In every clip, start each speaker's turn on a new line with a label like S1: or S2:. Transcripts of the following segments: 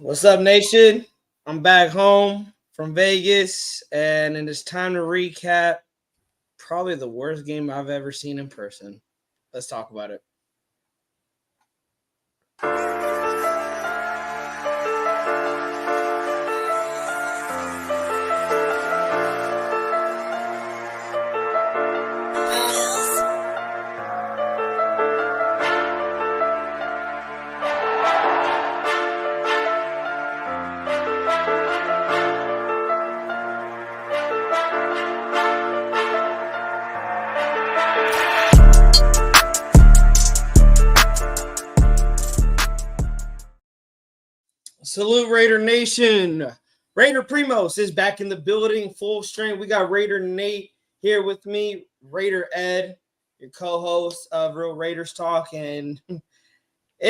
S1: What's up, nation? I'm back home from Vegas, and it's time to recap probably the worst game I've ever seen in person. Let's talk about it. Salute Raider Nation. Raider Primos is back in the building, full strength. We got Raider Nate here with me, Raider Ed, your co-host of Real Raiders Talk, and it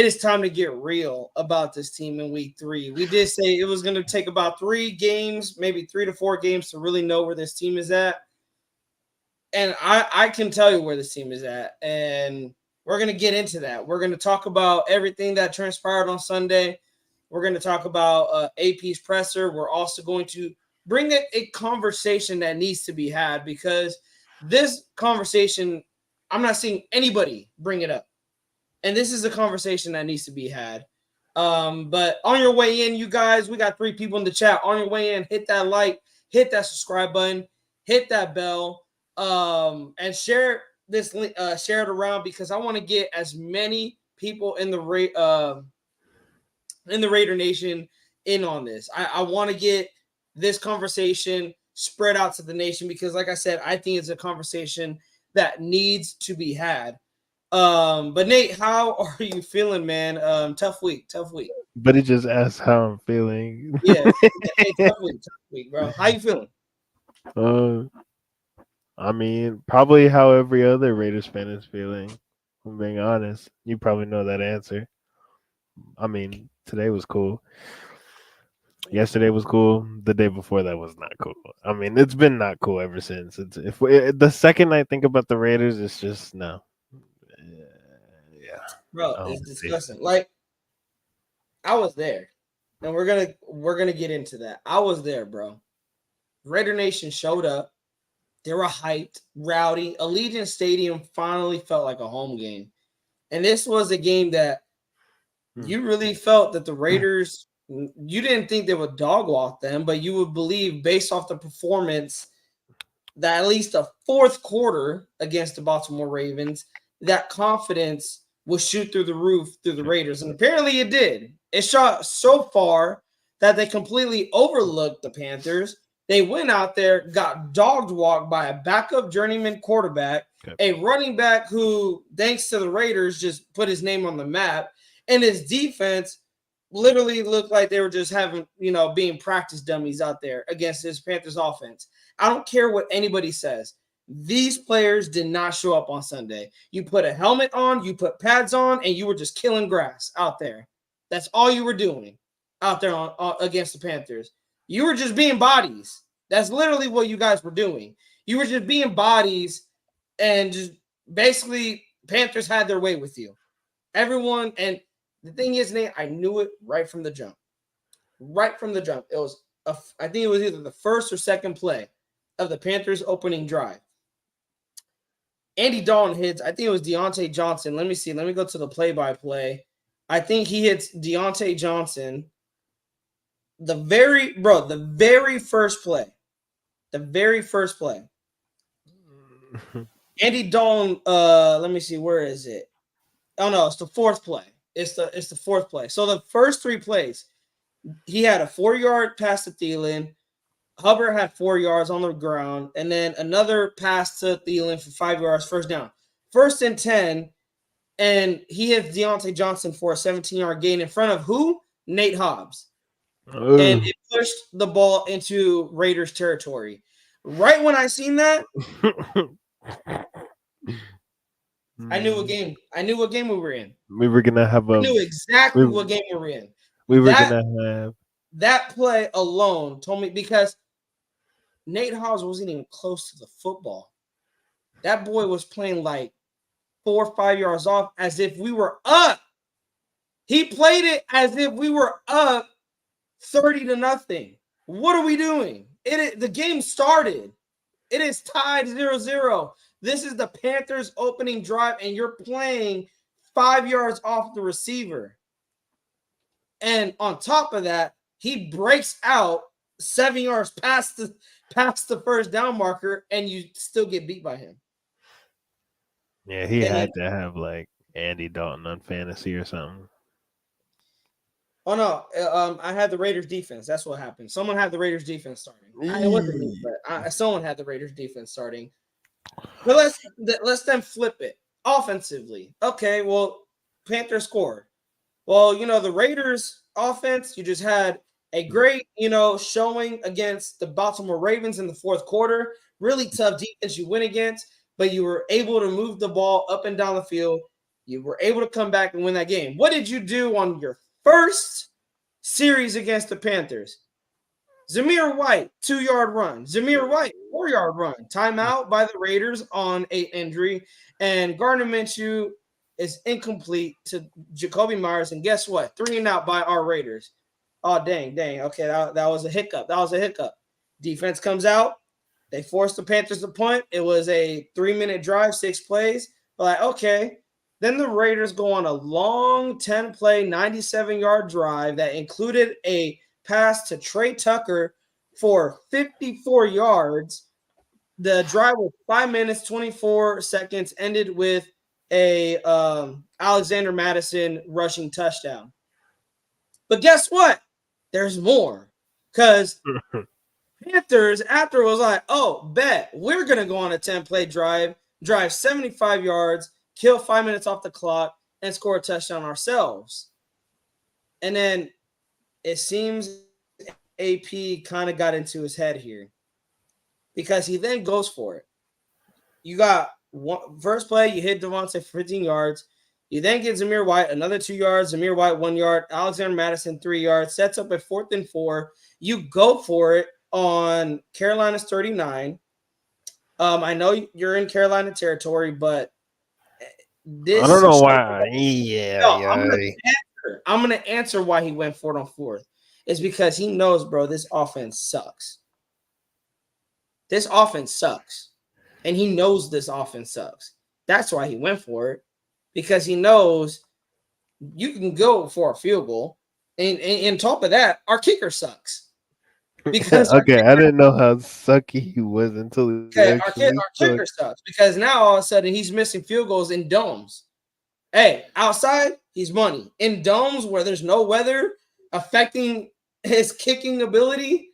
S1: is time to get real about this team in week 3. We did say it was going to take about 3 games, maybe 3 to 4 games to really know where this team is at. And I can tell you where this team is at, and we're going to get into that. We're going to talk about everything that transpired on Sunday. We're going to talk about AP's presser. We're also going to bring a conversation that needs to be had because this conversation, I'm not seeing anybody bring it up. And this is a conversation that needs to be had. But on your way in, you guys, we got 3 people in the chat. On your way in, hit that like, hit that subscribe button, hit that bell, and share this link, share it around because I want to get as many people in the Raider Nation in on this. I want to get this conversation spread out to the nation because, like I said, I think it's a conversation that needs to be had. But Nate, how are you feeling, man? Tough week.
S2: But it just asks how I'm feeling.
S1: Yeah, hey, tough week, bro. How you feeling?
S2: I mean, probably how every other Raiders fan is feeling. If I'm being honest. You probably know that answer. I mean, today was cool. Yesterday was cool. The day before that was not cool. I mean, it's been not cool ever since. The second I think about the Raiders, it's just no. Yeah,
S1: Bro, it's disgusting. Like, I was there, and we're gonna get into that. I was there, bro. Raider Nation showed up. They were hyped, rowdy. Allegiant Stadium finally felt like a home game, and this was a game that you really felt that the Raiders. You didn't think they would dog walk them, but you would believe based off the performance that at least the fourth quarter against the Baltimore Ravens, that confidence would shoot through the roof through the Raiders. And apparently it did. It shot so far that they completely overlooked the Panthers. They went out there, got dogged walked by a backup journeyman quarterback, a running back who, thanks to the Raiders, just put his name on the map, and his defense literally looked like they were just having, being practice dummies out there against this Panthers offense. I don't care what anybody says. These players did not show up on Sunday. You put a helmet on, you put pads on, and you were just killing grass out there. That's all you were doing out there against the Panthers. You were just being bodies. That's literally what you guys were doing. You were just being bodies, and just basically Panthers had their way with you. Everyone, and the thing is, Nate, I knew it right from the jump. Right from the jump. It was, I think it was either the first or second play of the Panthers' opening drive. Andy Dalton hits, I think it was Deontay Johnson. Let me see. Let me go to the play-by-play. I think he hits Deontay Johnson. The very first play. The very first play. Andy Dalton, let me see. Where is it? Oh, no, it's the fourth play. It's the fourth play. So the first 3 plays, he had a 4-yard pass to Thielen. Hubbard had 4 yards on the ground, and then another pass to Thielen for 5 yards, first down. 1st and 10, and he hits Deontay Johnson for a 17-yard gain in front of who? Nate Hobbs. And it pushed the ball into Raiders territory. Right when I seen that, I knew what game we were in.
S2: We were gonna have
S1: I knew exactly what game we were in.
S2: We were gonna have
S1: that play alone told me, because Nate Hobbs wasn't even close to the football. That boy was playing like 4 or 5 yards off, as if we were up. He played it as if we were up 30-0. What are we doing? The game started. It is tied 0-0. This is the Panthers opening drive, and you're playing 5 yards off the receiver. And on top of that, he breaks out 7 yards past the first down marker, and you still get beat by him.
S2: Yeah, he had to have like Andy Dalton on fantasy or something.
S1: Oh no, I had the Raiders defense. That's what happened. Someone had the Raiders defense starting. It wasn't me, but someone had the Raiders defense starting. But let's then flip it offensively. Okay, well, Panthers scored. Well, the Raiders offense, you just had a great, showing against the Baltimore Ravens in the fourth quarter. Really tough defense you went against, but you were able to move the ball up and down the field. You were able to come back and win that game. What did you do on your first series against the Panthers? Zamir White, 2-yard run. Zamir White, 4-yard run. Timeout by the Raiders on an injury. And Gardner Minshew is incomplete to Jacoby Myers. And guess what? 3 and out by our Raiders. Oh, dang. Okay, that was a hiccup. Defense comes out. They forced the Panthers to punt. It was a 3-minute drive, 6 plays. Like, okay. Then the Raiders go on a long 10-play, 97-yard drive that included a pass to Trey Tucker for 54 yards. The drive was 5 minutes, 24 seconds, ended with a Alexander Madison rushing touchdown. But guess what? There's more. Because Panthers, after, was like, oh, bet. We're going to go on a 10-play drive 75 yards, kill 5 minutes off the clock, and score a touchdown ourselves. And then it seems AP kind of got into his head here because he then goes for it. You got first play, you hit Devontae for 15 yards. You then get Zamir White, another 2 yards. Zamir White, 1 yard. Alexander Madison, 3 yards. Sets up a 4th and 4. You go for it on Carolina's 39. I know you're in Carolina territory, but this.
S2: I don't know why.
S1: I'm gonna answer why he went for it on 4th. It's because he knows, bro, this offense sucks. This offense sucks. And he knows this offense sucks. That's why he went for it. Because he knows you can go for a field goal. And on top of that, our kicker sucks. Because
S2: I didn't know how sucky he was until
S1: our kicker sucks. Because now all of a sudden he's missing field goals in domes. Hey, outside, he's money. In domes where there's no weather affecting his kicking ability.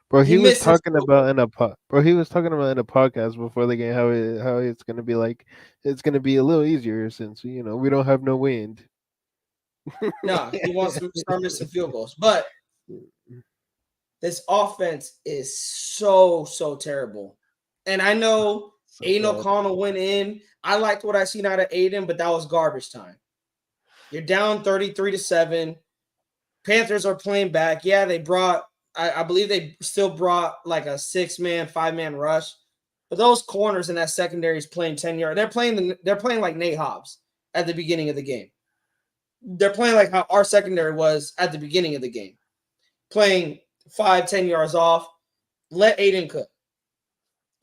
S2: Bro, he was talking about in a podcast before the game how it's gonna be like it's gonna be a little easier since we don't have no wind.
S1: No, he wants to start missing field goals. But this offense is so terrible. And I know Aiden O'Connell went in. I liked what I seen out of Aiden, but that was garbage time. You're down 33-7. Panthers are playing back. Yeah, they brought I believe they still brought like a 6-man, 5-man rush. But those corners in that secondary is playing 10 yards. They're playing like Nate Hobbs at the beginning of the game. They're playing like how our secondary was at the beginning of the game. Playing 5-10 yards off. Let Aiden cook.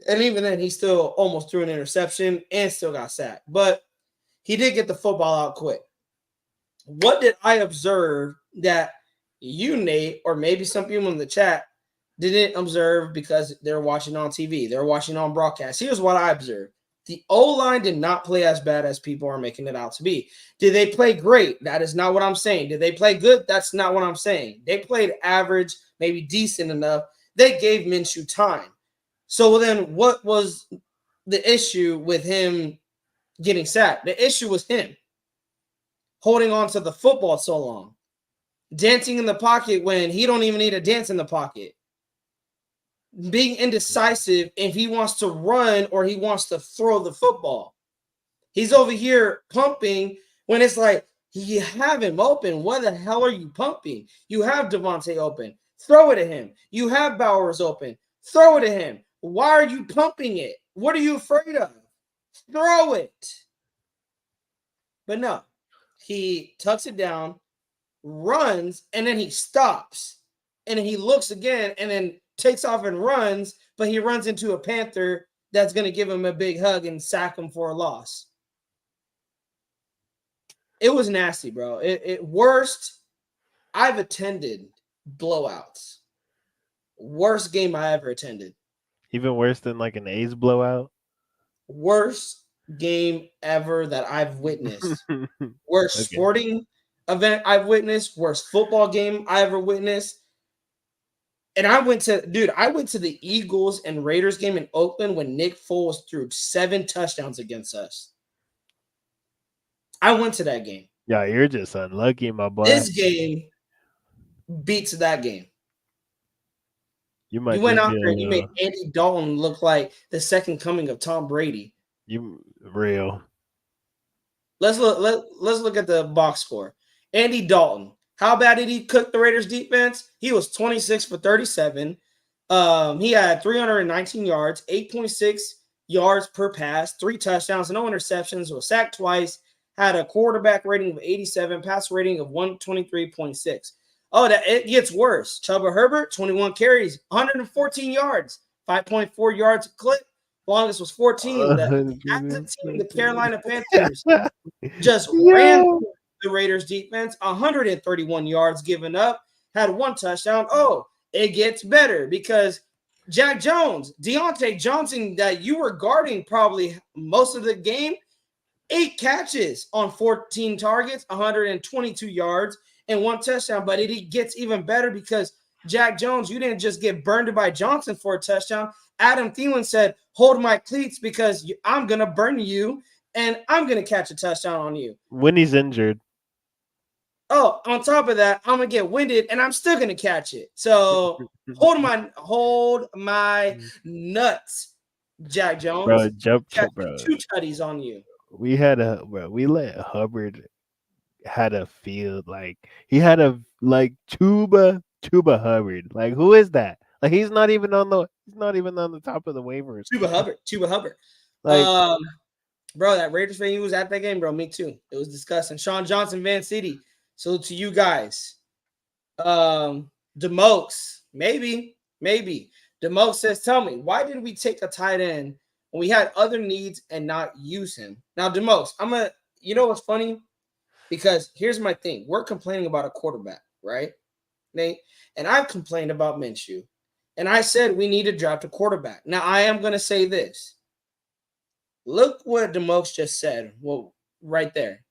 S1: And even then, he still almost threw an interception and still got sacked. But he did get the football out quick. What did I observe that you, Nate, or maybe some people in the chat didn't observe because they're watching on TV? They're watching on broadcast. Here's what I observed. The O-line did not play as bad as people are making it out to be. Did they play great? That is not what I'm saying. Did they play good? That's not what I'm saying. They played average, maybe decent enough. They gave Minshew time. So then what was the issue with him getting sacked? The issue was him holding on to the football so long, dancing in the pocket when he don't even need to dance in the pocket, being indecisive if he wants to run or he wants to throw the football. He's over here pumping when it's like, you have him open. What the hell are you pumping? You have Devontae open. Throw it at him. You have Bowers open. Throw it at him. Why are you pumping it? What are you afraid of? Throw it. But no, he tucks it down, runs, and then he stops. and he looks again and then takes off and runs, but he runs into a Panther that's going to give him a big hug and sack him for a loss. It was nasty, bro. Worst. I've attended blowouts. Worst game I ever attended.
S2: Even worse than like an A's blowout.
S1: Worst game ever that I've witnessed. Worst sporting event I've witnessed. Worst football game I ever witnessed. And I went to the Eagles and Raiders game in Oakland when Nick Foles threw 7 touchdowns against us. I went to that game.
S2: Yeah, you're just unlucky, my boy.
S1: This game beats that game. You went out there and you made Andy Dalton look like the second coming of Tom Brady.
S2: You real.
S1: Let's look at the box score. Andy Dalton. How bad did he cook the Raiders defense? He was 26 for 37. He had 319 yards, 8.6 yards per pass, 3 touchdowns, no interceptions, was sacked twice, had a quarterback rating of 87, pass rating of 123.6. Oh, it gets worse. Chuba Herbert, 21 carries, 114 yards, 5.4 yards a clip. Longest was 14. The Carolina Panthers just ran the Raiders defense, 131 yards given up, had 1 touchdown. Oh, it gets better because Jack Jones, Deontay Johnson, that you were guarding probably most of the game, 8 catches on 14 targets, 122 yards, and 1 touchdown. But it gets even better because Jack Jones, you didn't just get burned by Johnson for a touchdown. Adam Thielen said, hold my cleats because I'm going to burn you and I'm going to catch a touchdown on you.
S2: When he's injured.
S1: Oh, on top of that, I'm going to get winded and I'm still going to catch it. So hold my nuts, Jack Jones.
S2: Bro, bro.
S1: 2 tutties on you.
S2: We let Hubbard had a field like he had a like Chuba Hubbard. Like who is that? Like he's not even on the top of the waivers.
S1: Chuba Hubbard. Like bro, that Raiders fan, he was at that game, bro. Me too. It was disgusting. Sean Johnson, Van City. So to you guys. DeMokes, maybe. DeMokes says, tell me, why did we take a tight end when we had other needs and not use him? Now, DeMokes, you know what's funny? Because here's my thing. We're complaining about a quarterback, right, Nate? And I've complained about Minshew. And I said we need to draft a quarterback. Now, I am going to say this. Look what DeMokes just said. Well, right there.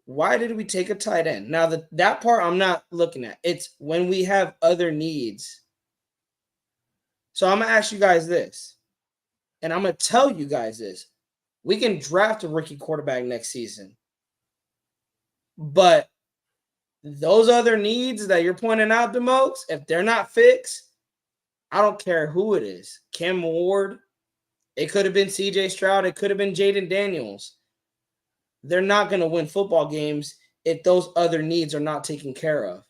S1: Why did we take a tight end? Now, that part I'm not looking at. It's when we have other needs. So I'm going to ask you guys this. And I'm going to tell you guys this. We can draft a rookie quarterback next season. But those other needs that you're pointing out the most, if they're not fixed, I don't care who it is. Cam Ward, it could have been CJ Stroud, it could have been Jaden Daniels. They're not going to win football games if those other needs are not taken care of.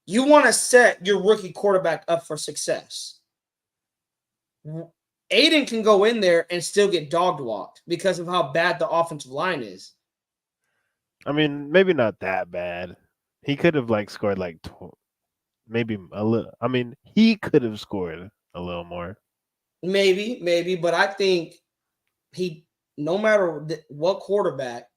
S1: You want to set your rookie quarterback up for success. Aiden can go in there and still get dog walked because of how bad the offensive line is.
S2: I mean, maybe not that bad. He could have scored maybe a little. I mean, he could have scored a little more.
S1: Maybe, but I think no matter what quarterback,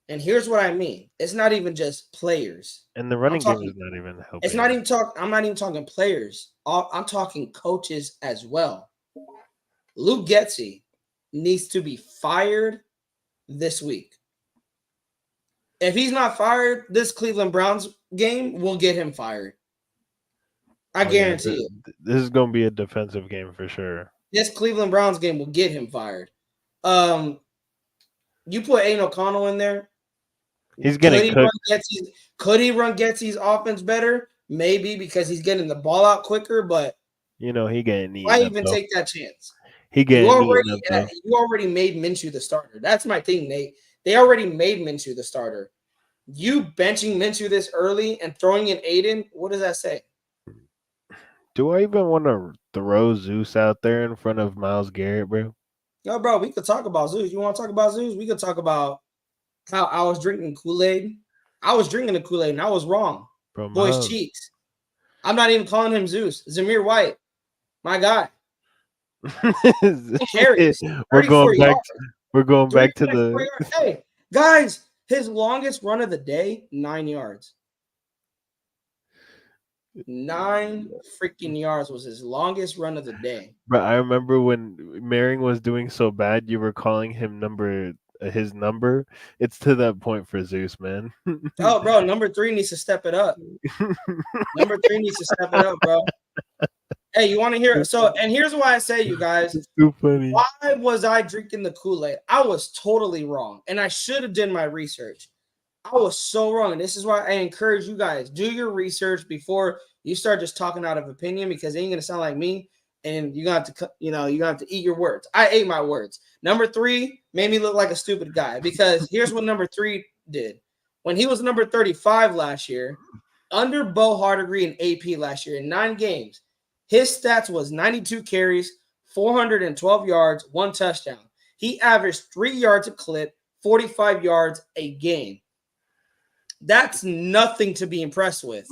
S1: and here's what I mean. It's not even just players.
S2: And the running game is not even helping.
S1: It's not even I'm not even talking players. I'm talking coaches as well. Luke Getsy needs to be fired this week. If he's not fired, this Cleveland Browns game will get him fired. I guarantee it.
S2: This is going to be a defensive game for sure.
S1: This Cleveland Browns game will get him fired. You put Aiden O'Connell in there.
S2: He's getting cooked.
S1: Could he run Getsy's offense better? Maybe because he's getting the ball out quicker, but
S2: he getting eaten.
S1: Why even take that chance?
S2: You
S1: already made Minshew the starter. That's my thing, Nate. They already made Minshew the starter. You benching Minshew this early and throwing in Aiden, what does that say?
S2: Do I even want to throw Zeus out there in front of Myles Garrett, bro?
S1: No, bro, we could talk about Zeus. You want to talk about Zeus? We could talk about how I was drinking Kool-Aid. I was drinking the Kool-Aid and I was wrong.
S2: Bro,
S1: Boys cheeks. I'm not even calling him Zeus. Zamir White, my guy. Carries
S2: we're
S1: 34
S2: going back.
S1: yards.
S2: We're going back to
S1: 34
S2: the.
S1: yards. Hey, guys, his longest run of the day, 9 yards. 9 freaking yards was his longest run of the day.
S2: But I remember when Maring was doing so bad, you were calling him his number. It's to that point for Zeus, man.
S1: Oh, bro, number 3 needs to step it up. Number 3 needs to step it up, bro. Hey, you want to hear? So, and here's why I say, you guys,
S2: It's too funny.
S1: why was I drinking the Kool-Aid? I was totally wrong, and I should have done my research. I was so wrong, and this is why I encourage you guys, do your research before you start just talking out of opinion, because it ain't gonna sound like me, and you got to, you got to eat your words. I ate my words. Number 3 made me look like a stupid guy, because here's what number 3 did when he was number 35 last year, under Bo Hardegree and AP last year in 9 games. His stats was 92 carries, 412 yards, 1 touchdown. He averaged 3 yards a clip, 45 yards a game. That's nothing to be impressed with.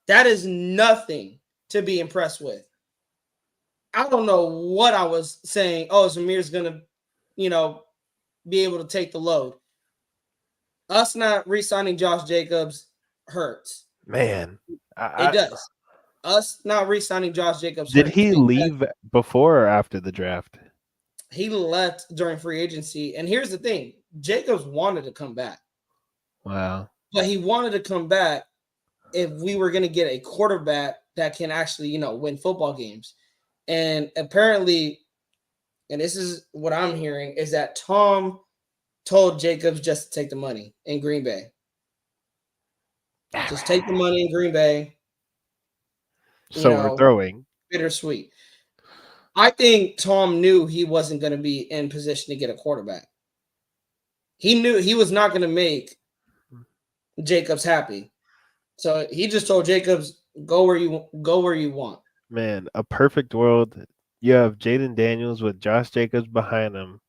S1: That is nothing to be impressed with. I don't know what I was saying. Oh, Zamir's going to, be able to take the load. Us not re-signing Josh Jacobs hurts.
S2: Man,
S1: It does. Us not re-signing Josh Jacobs
S2: did
S1: hurts.
S2: he leave before or after the draft?
S1: He left during free agency. And here's the thing. Jacobs wanted to come back.
S2: Wow.
S1: But he wanted to come back if we were going to get a quarterback that can actually, win football games. And apparently, and this is what I'm hearing, is that Tom told Jacobs just to take the money in Green Bay. Just take the money in Green Bay.
S2: So we're throwing.
S1: Bittersweet. I think Tom knew he wasn't going to be in position to get a quarterback. He knew he was not going to make Jacobs happy. So he just told Jacobs, go where you want.
S2: Man, a perfect world. You have Jaden Daniels with Josh Jacobs behind him,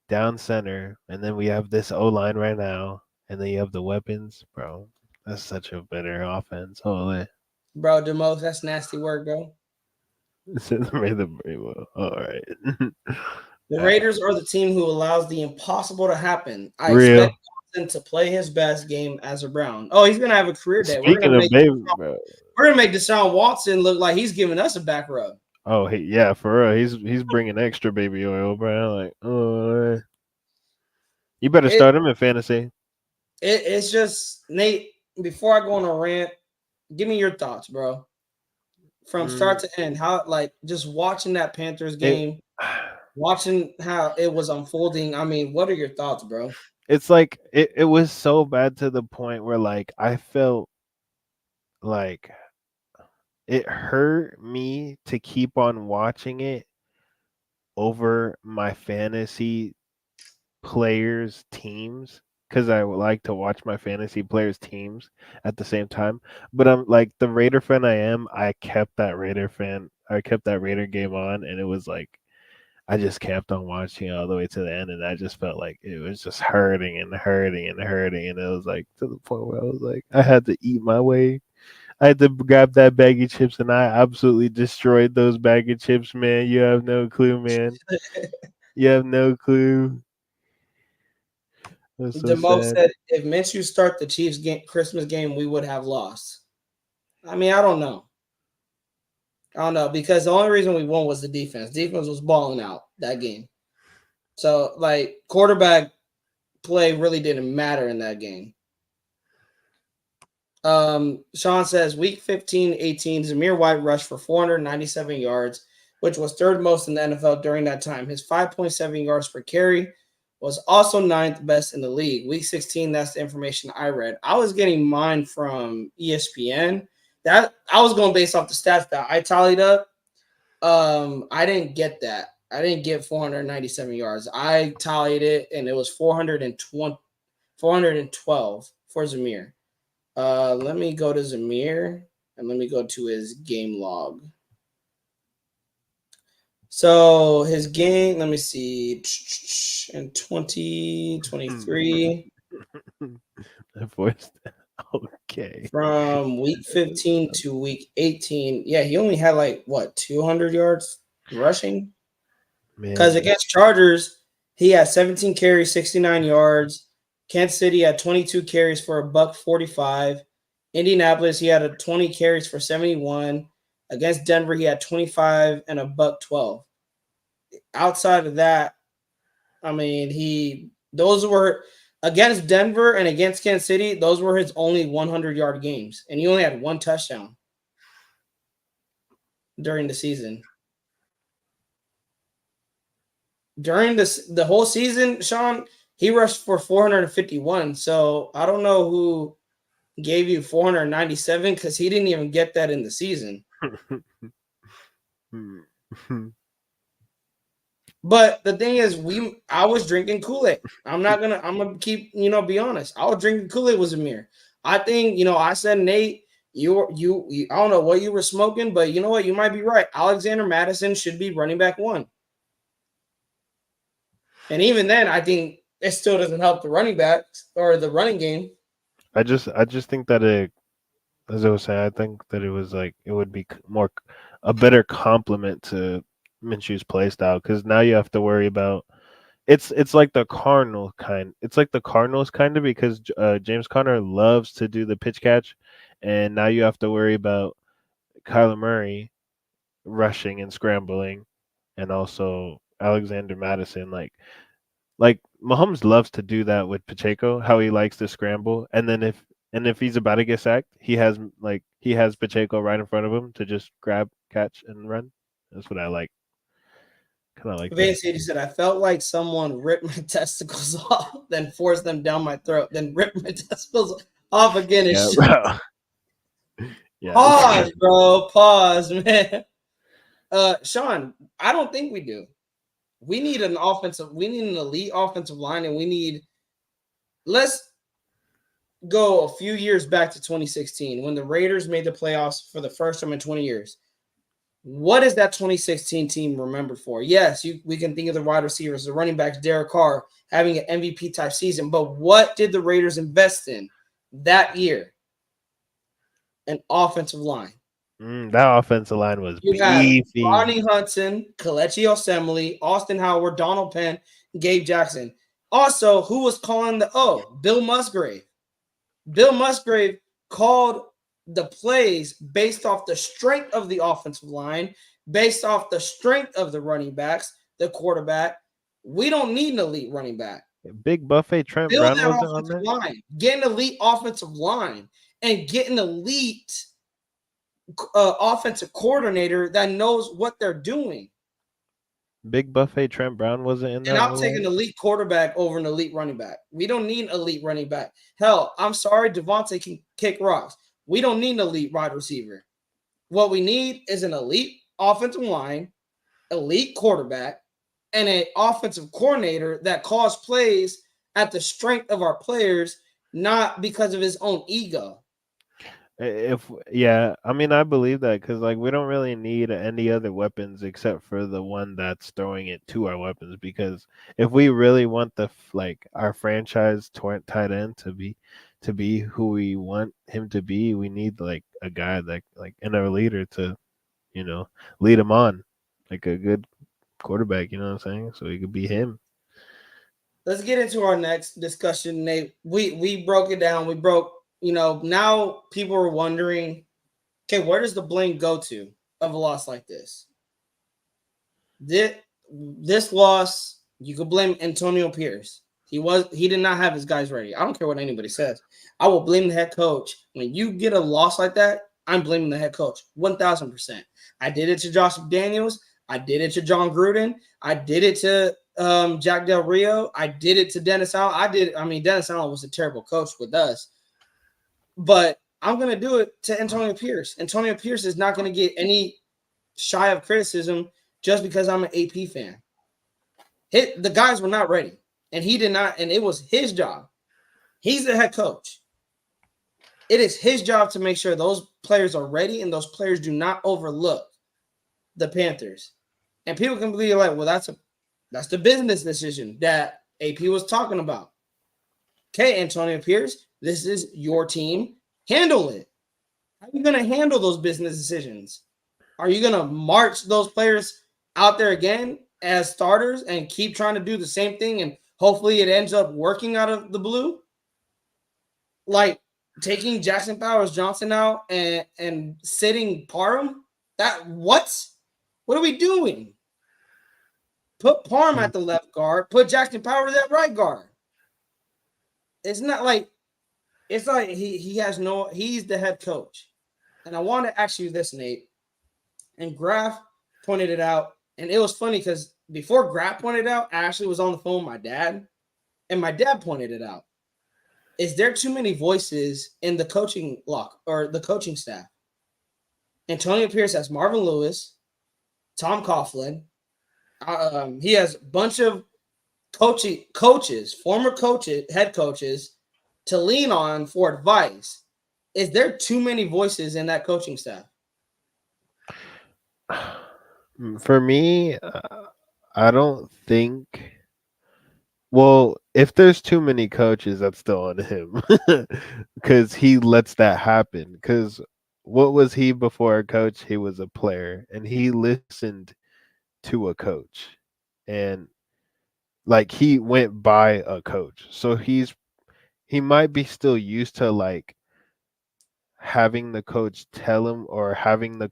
S2: down center, and then we have this O line right now, and then you have the weapons, bro. That's such a better offense. Holy.
S1: Bro, DeMose, that's nasty work, bro.
S2: All right.
S1: The Raiders are the team who allows the impossible to happen. I
S2: Real.
S1: expect him to play his best game as a Brown. Oh, he's gonna have a career day.
S2: Speaking of baby, bro.
S1: We're gonna make Deshaun Watson look like he's giving us a back rub.
S2: Oh, yeah, for real. He's bringing extra baby oil, bro. Like, oh, you better start him in fantasy.
S1: It's just, Nate. Before I go on a rant, give me your thoughts, bro. From start to end, how just watching that Panthers game, watching how it was unfolding. I mean, what are your thoughts, bro?
S2: It's like it was so bad to the point where I felt like it hurt me to keep on watching it over my fantasy players' teams, because I would like to watch my fantasy players' teams at the same time. But I'm like the Raider fan I am, I kept that Raider game on, and it was like I just kept on watching all the way to the end, and I just felt like it was just hurting and hurting and hurting, and it was like to the point where I was like I had to eat my way. I had to grab that bag of chips, and I absolutely destroyed those bag of chips, man. You have no clue, man. You have no clue. That's so
S1: DeMo
S2: sad.
S1: said if Minshew start the Chiefs game, Christmas game, we would have lost. I mean, I don't know. Because the only reason we won was the defense. Defense was balling out that game. So, quarterback play really didn't matter in that game. Sean says week 15-18, Zamir White rushed for 497 yards, which was third most in the NFL during that time. His 5.7 yards per carry was also ninth best in the league. Week 16, that's the information I read. I was getting mine from ESPN. That I was going based off the stats that I tallied up. I didn't get that. I didn't get 497 yards. I tallied it, and it was 412 for Zamir. Let me go to Zamir, and let me go to his game log. So his game, let me see, in 2023.
S2: Voice. Oh Okay.
S1: From week 15 to week 18. Yeah, he only had 200 yards rushing? Because
S2: Man,
S1: against Chargers, he had 17 carries, 69 yards. Kansas City had 22 carries for a buck 45. Indianapolis, he had 20 carries for 71. Against Denver, he had 25 and a buck 12. Outside of that, I mean, those were against Denver and against Kansas City, those were his only 100-yard games. And he only had one touchdown during the season. During the whole season, Sean, he rushed for 451. So I don't know who gave you 497 because he didn't even get that in the season. But the thing is, I was drinking Kool-Aid. I'm gonna keep, be honest. I was drinking Kool-Aid was Amir. I think, I said, Nate, you I don't know what you were smoking, but you know what? You might be right. Alexander Madison should be running back 1. And even then, I think it still doesn't help the running backs or the running game.
S2: I just think that as I was saying, I think that it was like it would be a better complement to Minshew's play style because now you have to worry about it's like the Cardinals kind. It's like the Cardinals kind of because James Conner loves to do the pitch catch, and now you have to worry about Kyler Murray rushing and scrambling, and also Alexander Madison. Like Mahomes loves to do that with Pacheco, how he likes to scramble, and then if he's about to get sacked, he has Pacheco right in front of him to just grab, catch, and run. That's what I like. Kind of like
S1: Van
S2: that.
S1: City said, I felt like someone ripped my testicles off, then forced them down my throat, then ripped my testicles off again.
S2: Yeah, bro. Yeah.
S1: Pause, bro. Pause, man. Sean, I don't think we do. We need an elite offensive line, and let's go a few years back to 2016 when the Raiders made the playoffs for the first time in 20 years. What is that 2016 team remembered for? Yes, we can think of the wide receivers, the running backs, Derek Carr having an MVP type season, but what did the Raiders invest in that year? An offensive line.
S2: That offensive line was
S1: You had
S2: beefy.
S1: Rodney Hudson, Kelechi Osemele, Austin Howard, Donald Penn, Gabe Jackson. Also, who was calling Bill Musgrave. Bill Musgrave called the plays based off the strength of the offensive line, based off the strength of the running backs, the quarterback. We don't need an elite running back.
S2: Big Buffet Trent
S1: Build
S2: Brown
S1: that
S2: wasn't on
S1: offensive
S2: there.
S1: line. Get an elite offensive line and get an elite offensive coordinator that knows what they're doing.
S2: Big Buffet Trent Brown wasn't in that.
S1: And I'll take an elite quarterback over an elite running back. We don't need an elite running back. Hell, I'm sorry, Devontae can kick rocks. We don't need an elite wide receiver. What we need is an elite offensive line, elite quarterback, and an offensive coordinator that calls plays at the strength of our players, not because of his own ego.
S2: I mean, I believe that because we don't really need any other weapons except for the one that's throwing it to our weapons. Because if we really want our franchise tight end to be who we want him to be, we need a guy that and a leader to, lead him on, like a good quarterback. You know what I'm saying? So he could be him.
S1: Let's get into our next discussion, Nate. We broke it down. We broke. Now people are wondering, okay, where does the blame go to of a loss like this? This loss, you could blame Antonio Pierce. He did not have his guys ready. I don't care what anybody says. I will blame the head coach. When you get a loss like that, I'm blaming the head coach 1,000%. I did it to Josh McDaniels. I did it to John Gruden. I did it to Jack Del Rio. I did it to Dennis Allen. Dennis Allen was a terrible coach with us. But I'm going to do it to Antonio Pierce. Antonio Pierce is not going to get any shy of criticism just because I'm an AP fan. The guys were not ready, and he did not, and it was his job. He's the head coach. It is his job to make sure those players are ready and those players do not overlook the Panthers. And people can be like, well, that's the business decision that AP was talking about. Okay, Antonio Pierce, this is your team. Handle it. How are you going to handle those business decisions? Are you going to march those players out there again as starters and keep trying to do the same thing and hopefully it ends up working out of the blue? Like taking Jackson Powers Johnson out and sitting Parham? What are we doing? Put Parham at the left guard, put Jackson Powers at right guard. It's not like he has no, he's the head coach. And I want to ask you this, Nate. And Graf pointed it out. And it was funny because before Graf pointed it out, I actually was on the phone with my dad. And my dad pointed it out. Is there too many voices in the coaching lock or the coaching staff? Antonio Pierce has Marvin Lewis, Tom Coughlin. He has a bunch of coaches, former coaches, head coaches to lean on for advice. Is there too many voices in that coaching staff?
S2: For me, I don't think. Well, if there's too many coaches, that's still on him because he lets that happen. Because what was he before a coach? He was a player, and he listened to a coach, and like he went by a coach. So he might be still used to like having the coach tell him or having the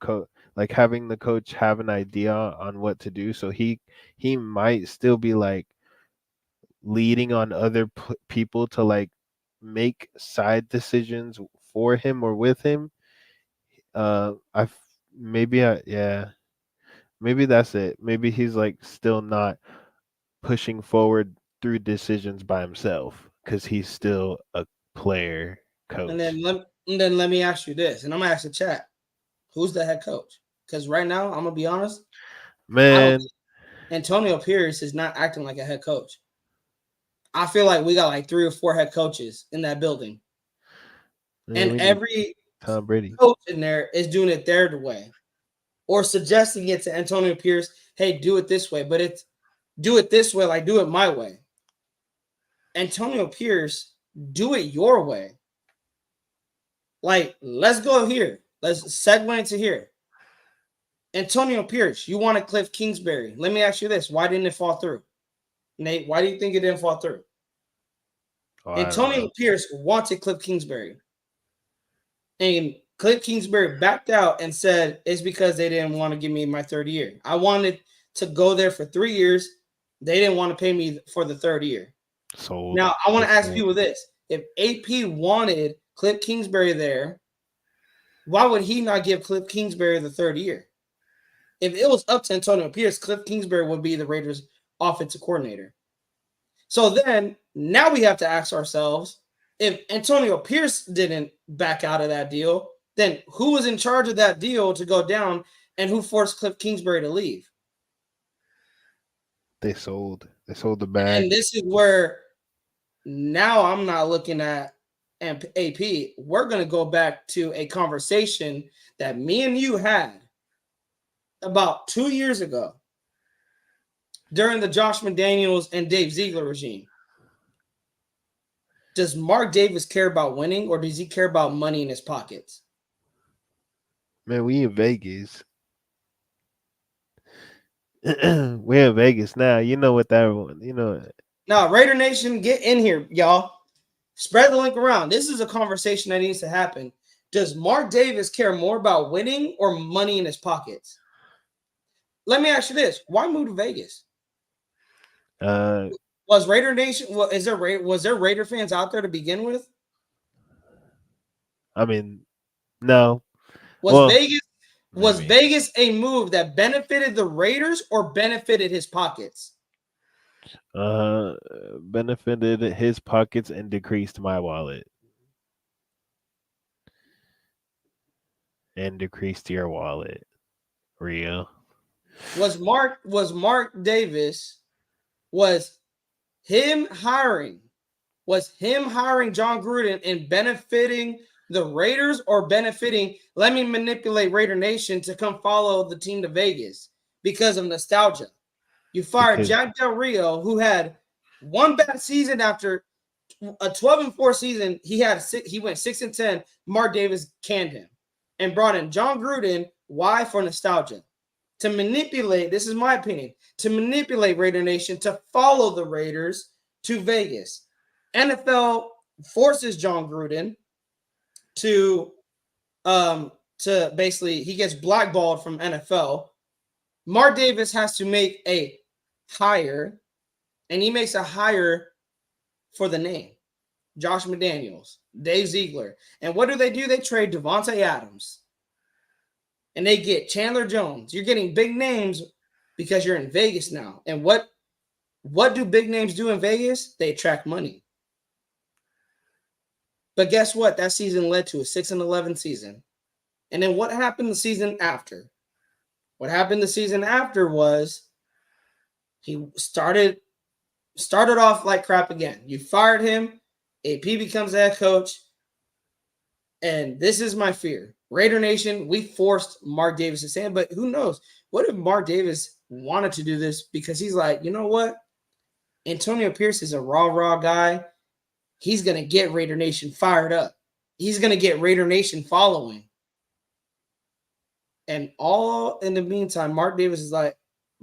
S2: coach have an idea on what to do. So he might still be like leading on other people to like make side decisions for him or with him. I maybe I yeah, maybe that's it. Maybe he's like still not pushing forward through decisions by himself because he's still a player
S1: And
S2: coach.
S1: then let me ask you this, and I'm gonna ask the chat, who's the head coach? Because right now, I'm gonna be honest, I don't
S2: Man,
S1: think Antonio Pierce is not acting like a head coach. I feel like we got like 3 or 4 head coaches in that building,
S2: man,
S1: and
S2: we need
S1: every
S2: Tom Brady.
S1: coach in there is doing it their way or suggesting it to Antonio Pierce. Hey, do it this way, but it's do it this way, like do it my way. Antonio Pierce, do it your way. Like, let's go here. Let's segue into here. Antonio Pierce, you wanted Cliff Kingsbury. Let me ask you this. Why didn't it fall through? Nate, why do you think it didn't fall through?
S2: Oh, I don't
S1: Antonio
S2: know.
S1: Pierce wanted Cliff Kingsbury. And Cliff Kingsbury backed out and said it's because they didn't want to give me my third year. I wanted to go there for 3 years. They didn't want to pay me for the third year.
S2: Sold.
S1: Now, I want to
S2: It's
S1: ask
S2: sold.
S1: people this. If AP wanted Cliff Kingsbury there, why would he not give Cliff Kingsbury the third year? If it was up to Antonio Pierce, Cliff Kingsbury would be the Raiders' offensive coordinator. So then now we have to ask ourselves, if Antonio Pierce didn't back out of that deal, then who was in charge of that deal to go down and who forced Cliff Kingsbury to leave?
S2: They sold. They sold the
S1: And
S2: bag.
S1: this is where now I'm not looking at AP. We're going to go back to a conversation that me and you had about 2 years ago during the Josh McDaniels and Dave Ziegler regime. Does Mark Davis care about winning or does he care about money in his pockets?
S2: Man, we in Vegas. We're in Vegas now. You know what that one. You know.
S1: Now, Raider Nation, get in here, y'all. Spread the link around. This is a conversation that needs to happen. Does Mark Davis care more about winning or money in his pockets? Let me ask you this: why move to Vegas?
S2: Uh,
S1: Was Raider Nation? Well, was there Raider fans out there to begin with?
S2: I mean, no.
S1: Was
S2: Well,
S1: Vegas was
S2: maybe.
S1: Vegas a move that benefited the Raiders or benefited his pockets?
S2: Uh, benefited his pockets and decreased my wallet and decreased your wallet. Real.
S1: Was Mark Davis was him hiring John Gruden and benefiting the Raiders or benefiting, let me manipulate Raider Nation to come follow the team to Vegas because of nostalgia? You fired
S2: Because
S1: Jack Del Rio, who had one bad season after a 12-4 season. He went 6-10. Mark Davis canned him and brought in John Gruden. Why? For nostalgia. To manipulate, this is my opinion, to manipulate Raider Nation to follow the Raiders to Vegas. NFL forces John Gruden to basically, he gets blackballed from NFL. Mark Davis has to make a hire, and he makes a hire for the name. Josh McDaniels, Dave Ziegler. And what do? They trade Devontae Adams. And they get Chandler Jones. You're getting big names because you're in Vegas now. And what do big names do in Vegas? They attract money. But guess what? That season led to a 6-11 season. And then what happened the season after? What happened the season after was he started off like crap again. You fired him. AP becomes the head coach. And this is my fear. Raider Nation, we forced Mark Davis to stand, but who knows? What if Mark Davis wanted to do this because he's like, you know what? Antonio Pierce is a raw guy. He's going to get Raider Nation fired up. He's going to get Raider Nation following. And all in the meantime, Mark Davis is like,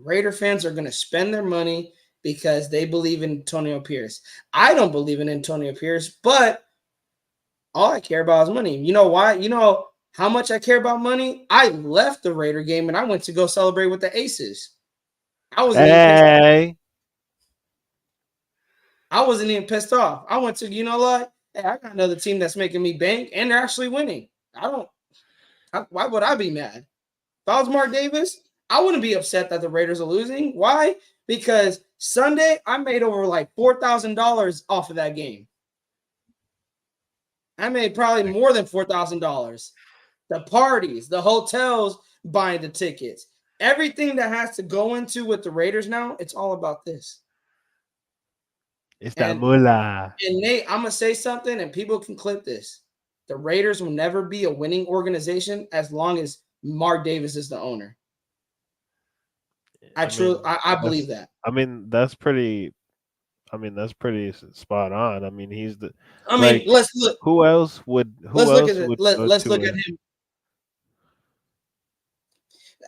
S1: Raider fans are going to spend their money because they believe in Antonio Pierce. I don't believe in Antonio Pierce, but all I care about is money. You know why? You know how much I care about money? I left the Raider game and I went to go celebrate with the Aces. I wasn't even pissed off. I went to, you know what? Hey, I got another team that's making me bank and they're actually winning. Why would I be mad? If I was Mark Davis, I wouldn't be upset that the Raiders are losing. Why? Because Sunday, I made over like $4,000 off of that game. I made probably more than $4,000. The parties, the hotels, buying the tickets, everything that has to go into with the Raiders now, it's all about this.
S2: It's that moolah.
S1: And Nate, I'm going to say something and people can clip this. The Raiders will never be a winning organization as long as Mark Davis is the owner. I believe that.
S2: I mean, that's pretty spot on. I mean, he's the.
S1: Let's look.
S2: Who else would?
S1: Let's look at it. Let's look at him.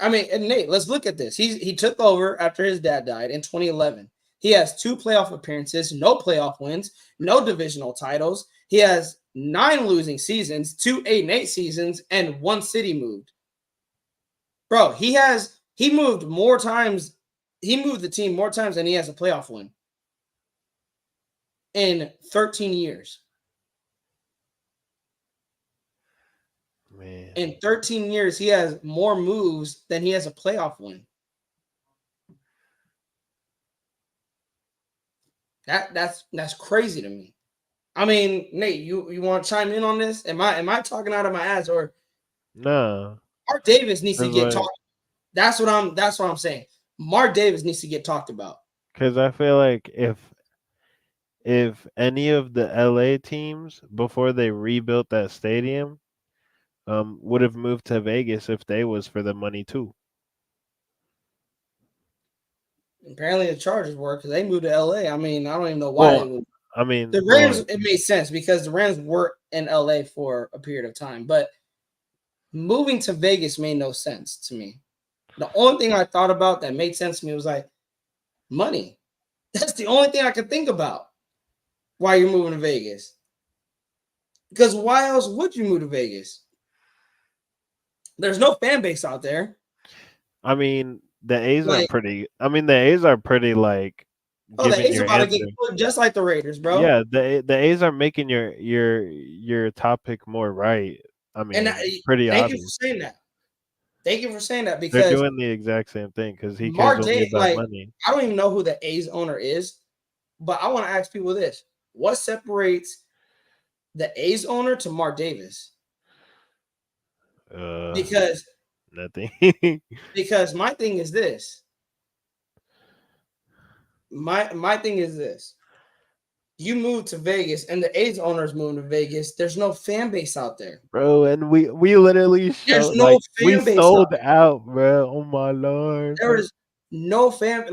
S1: I mean, and Nate, let's look at this. He took over after his dad died in 2011. He has 2 playoff appearances, no playoff wins, no divisional titles. He has 9 losing seasons, 2 8-8 seasons, and 1 city moved. Bro, he moved more times. He moved the team more times than he has a playoff win in 13 years.
S2: Man.
S1: In 13 years, he has more moves than he has a playoff win. That's crazy to me. I mean, Nate, you want to chime in on this? Am I talking out of my ass or
S2: no?
S1: Mark Davis needs to get talked. That's what I'm saying. Mark Davis needs to get talked about.
S2: Because I feel like if any of the LA teams before they rebuilt that stadium would have moved to Vegas if they was for the money too.
S1: Apparently the Chargers were because they moved to LA. I mean, I don't even know why they moved.
S2: I mean,
S1: the Rams, it made sense because the Rams were in LA for a period of time, but moving to Vegas made no sense to me. The only thing I thought about that made sense to me was like money. That's the only thing I could think about why you're moving to Vegas. Because why else would you move to Vegas? There's no fan base out there.
S2: I mean, the A's are pretty. I mean, the A's are pretty like.
S1: Oh, the A's are about to get good, just like the Raiders, bro.
S2: Yeah, the A's are making your topic more right. I mean, pretty
S1: thank
S2: obvious.
S1: You for saying that. Thank you for saying that because
S2: they're doing the exact same thing because he
S1: Mark
S2: cares only about money.
S1: I don't even know who the A's owner is, but I want to ask people this: what separates the A's owner to Mark Davis? Because
S2: nothing.
S1: Because my thing is this. My thing is this. You move to Vegas and the A's owners move to Vegas. There's no fan base out there.
S2: Bro, and we literally showed no fan base sold out, bro. Oh my Lord.
S1: There is no fan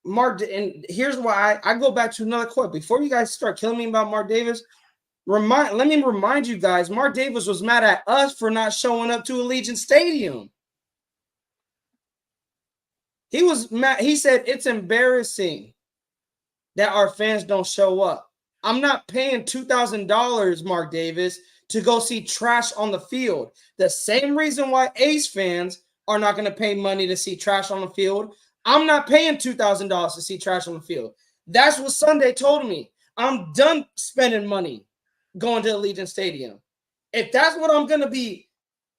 S1: And here's why I go back to another quote. Before you guys start killing me about Mark Davis, let me remind you guys, Mark Davis was mad at us for not showing up to Allegiant Stadium. He was mad. He said it's embarrassing that our fans don't show up. I'm not paying $2,000, Mark Davis, to go see trash on the field. The same reason why Ace fans are not going to pay money to see trash on the field. I'm not paying $2,000 to see trash on the field. That's what Sunday told me. I'm done spending money going to Allegiant Stadium. If that's what I'm going to be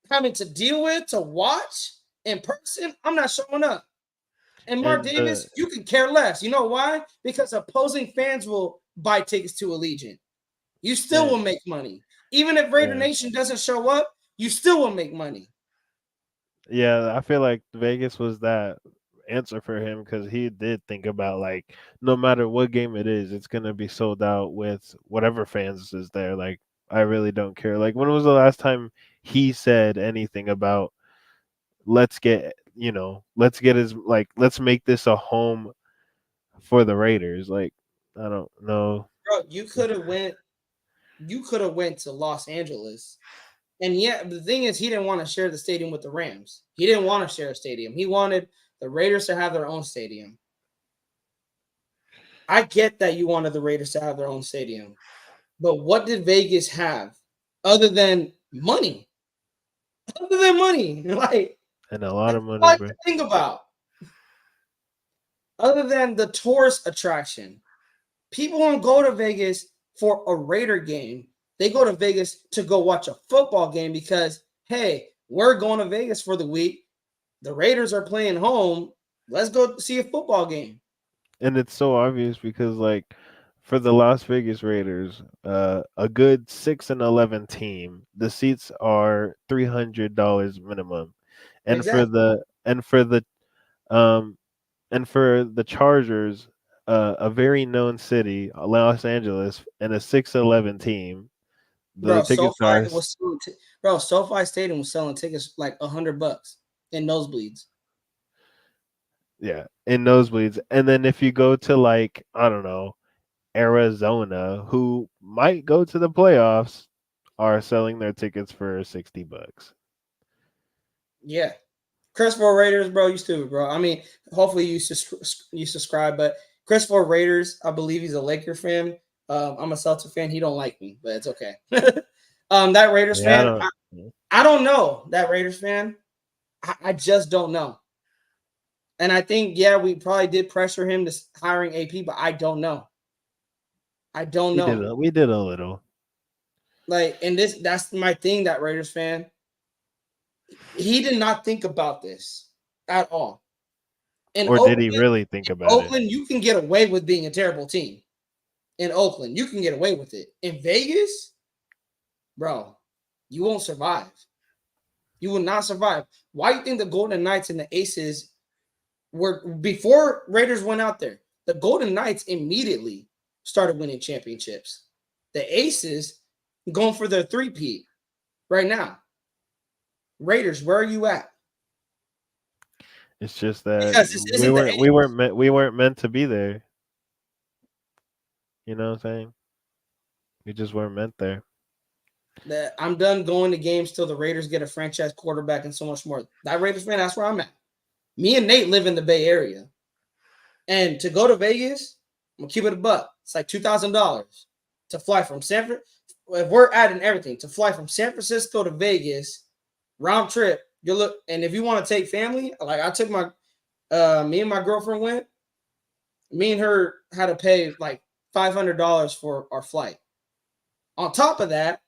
S1: having to deal with to watch in person, I'm not showing up. And Mark Davis, you can care less. You know why? Because opposing fans will buy tickets to Allegiant. You still will make money. Even if Raider Nation doesn't show up, you still will make money.
S2: Yeah, I feel like Vegas was that answer for him because he did think about like no matter what game it is, it's gonna be sold out with whatever fans is there. Like I really don't care. Like when was the last time he said anything about let's get let's make this a home for the Raiders? Like I don't know.
S1: Bro, you could have went to Los Angeles. And yet the thing is he didn't want to share the stadium with the Rams. He didn't want to share a stadium. He wanted the Raiders to have their own stadium. I get that you wanted the Raiders to have their own stadium. But what did Vegas have other than money? Other than money. Like,
S2: and a lot of money, bro.
S1: Think about. Other than the tourist attraction, people don't go to Vegas for a Raider game. They go to Vegas to go watch a football game because, hey, we're going to Vegas for the week. The Raiders are playing home. Let's go see a football game.
S2: And it's so obvious because, like, for the Las Vegas Raiders, a good 6-11 team, the seats are $300 minimum, and
S1: Exactly.
S2: for the Chargers, a very known city, Los Angeles, and a 6-11 team, the tickets are
S1: SoFi Stadium was selling tickets like $100 in nosebleeds.
S2: Yeah, in nosebleeds. And then if you go to like, I don't know, Arizona, who might go to the playoffs, are selling their tickets for $60.
S1: Yeah. Christopher Raiders, bro, you stupid, bro. I mean, hopefully you subscribe, but Christopher Raiders, I believe he's a Laker fan. I'm a Celtics fan. He don't like me, but it's okay. That Raiders fan, I don't know. That Raiders fan, I just don't know. And I think, yeah, we probably did pressure him to hiring AP, but I don't know. I don't know.
S2: We did a little.
S1: Like, and that's my thing, that Raiders fan. He did not think about this at all.
S2: Or did he really think about
S1: it? Oakland, you can get away with being a terrible team. In Oakland, you can get away with it. In Vegas, bro, you won't survive. You will not survive. Why do you think the Golden Knights and the Aces were, before Raiders went out there, the Golden Knights immediately started winning championships. The Aces going for their three-peat right now. Raiders, where are you at?
S2: It's just that we weren't meant to be there. You know what I'm saying? We just weren't meant there.
S1: I'm done going to games till the Raiders get a franchise quarterback and so much more. That Raiders fan, that's where I'm at. Me and Nate live in the Bay Area. And to go to Vegas, I'm gonna keep it a buck. It's like $2,000 to fly from San Francisco. If we're adding everything, to fly from San Francisco to Vegas, round trip, you look, and if you want to take family, like I took my me and my girlfriend went, me and her had to pay like $500 for our flight. On top of that,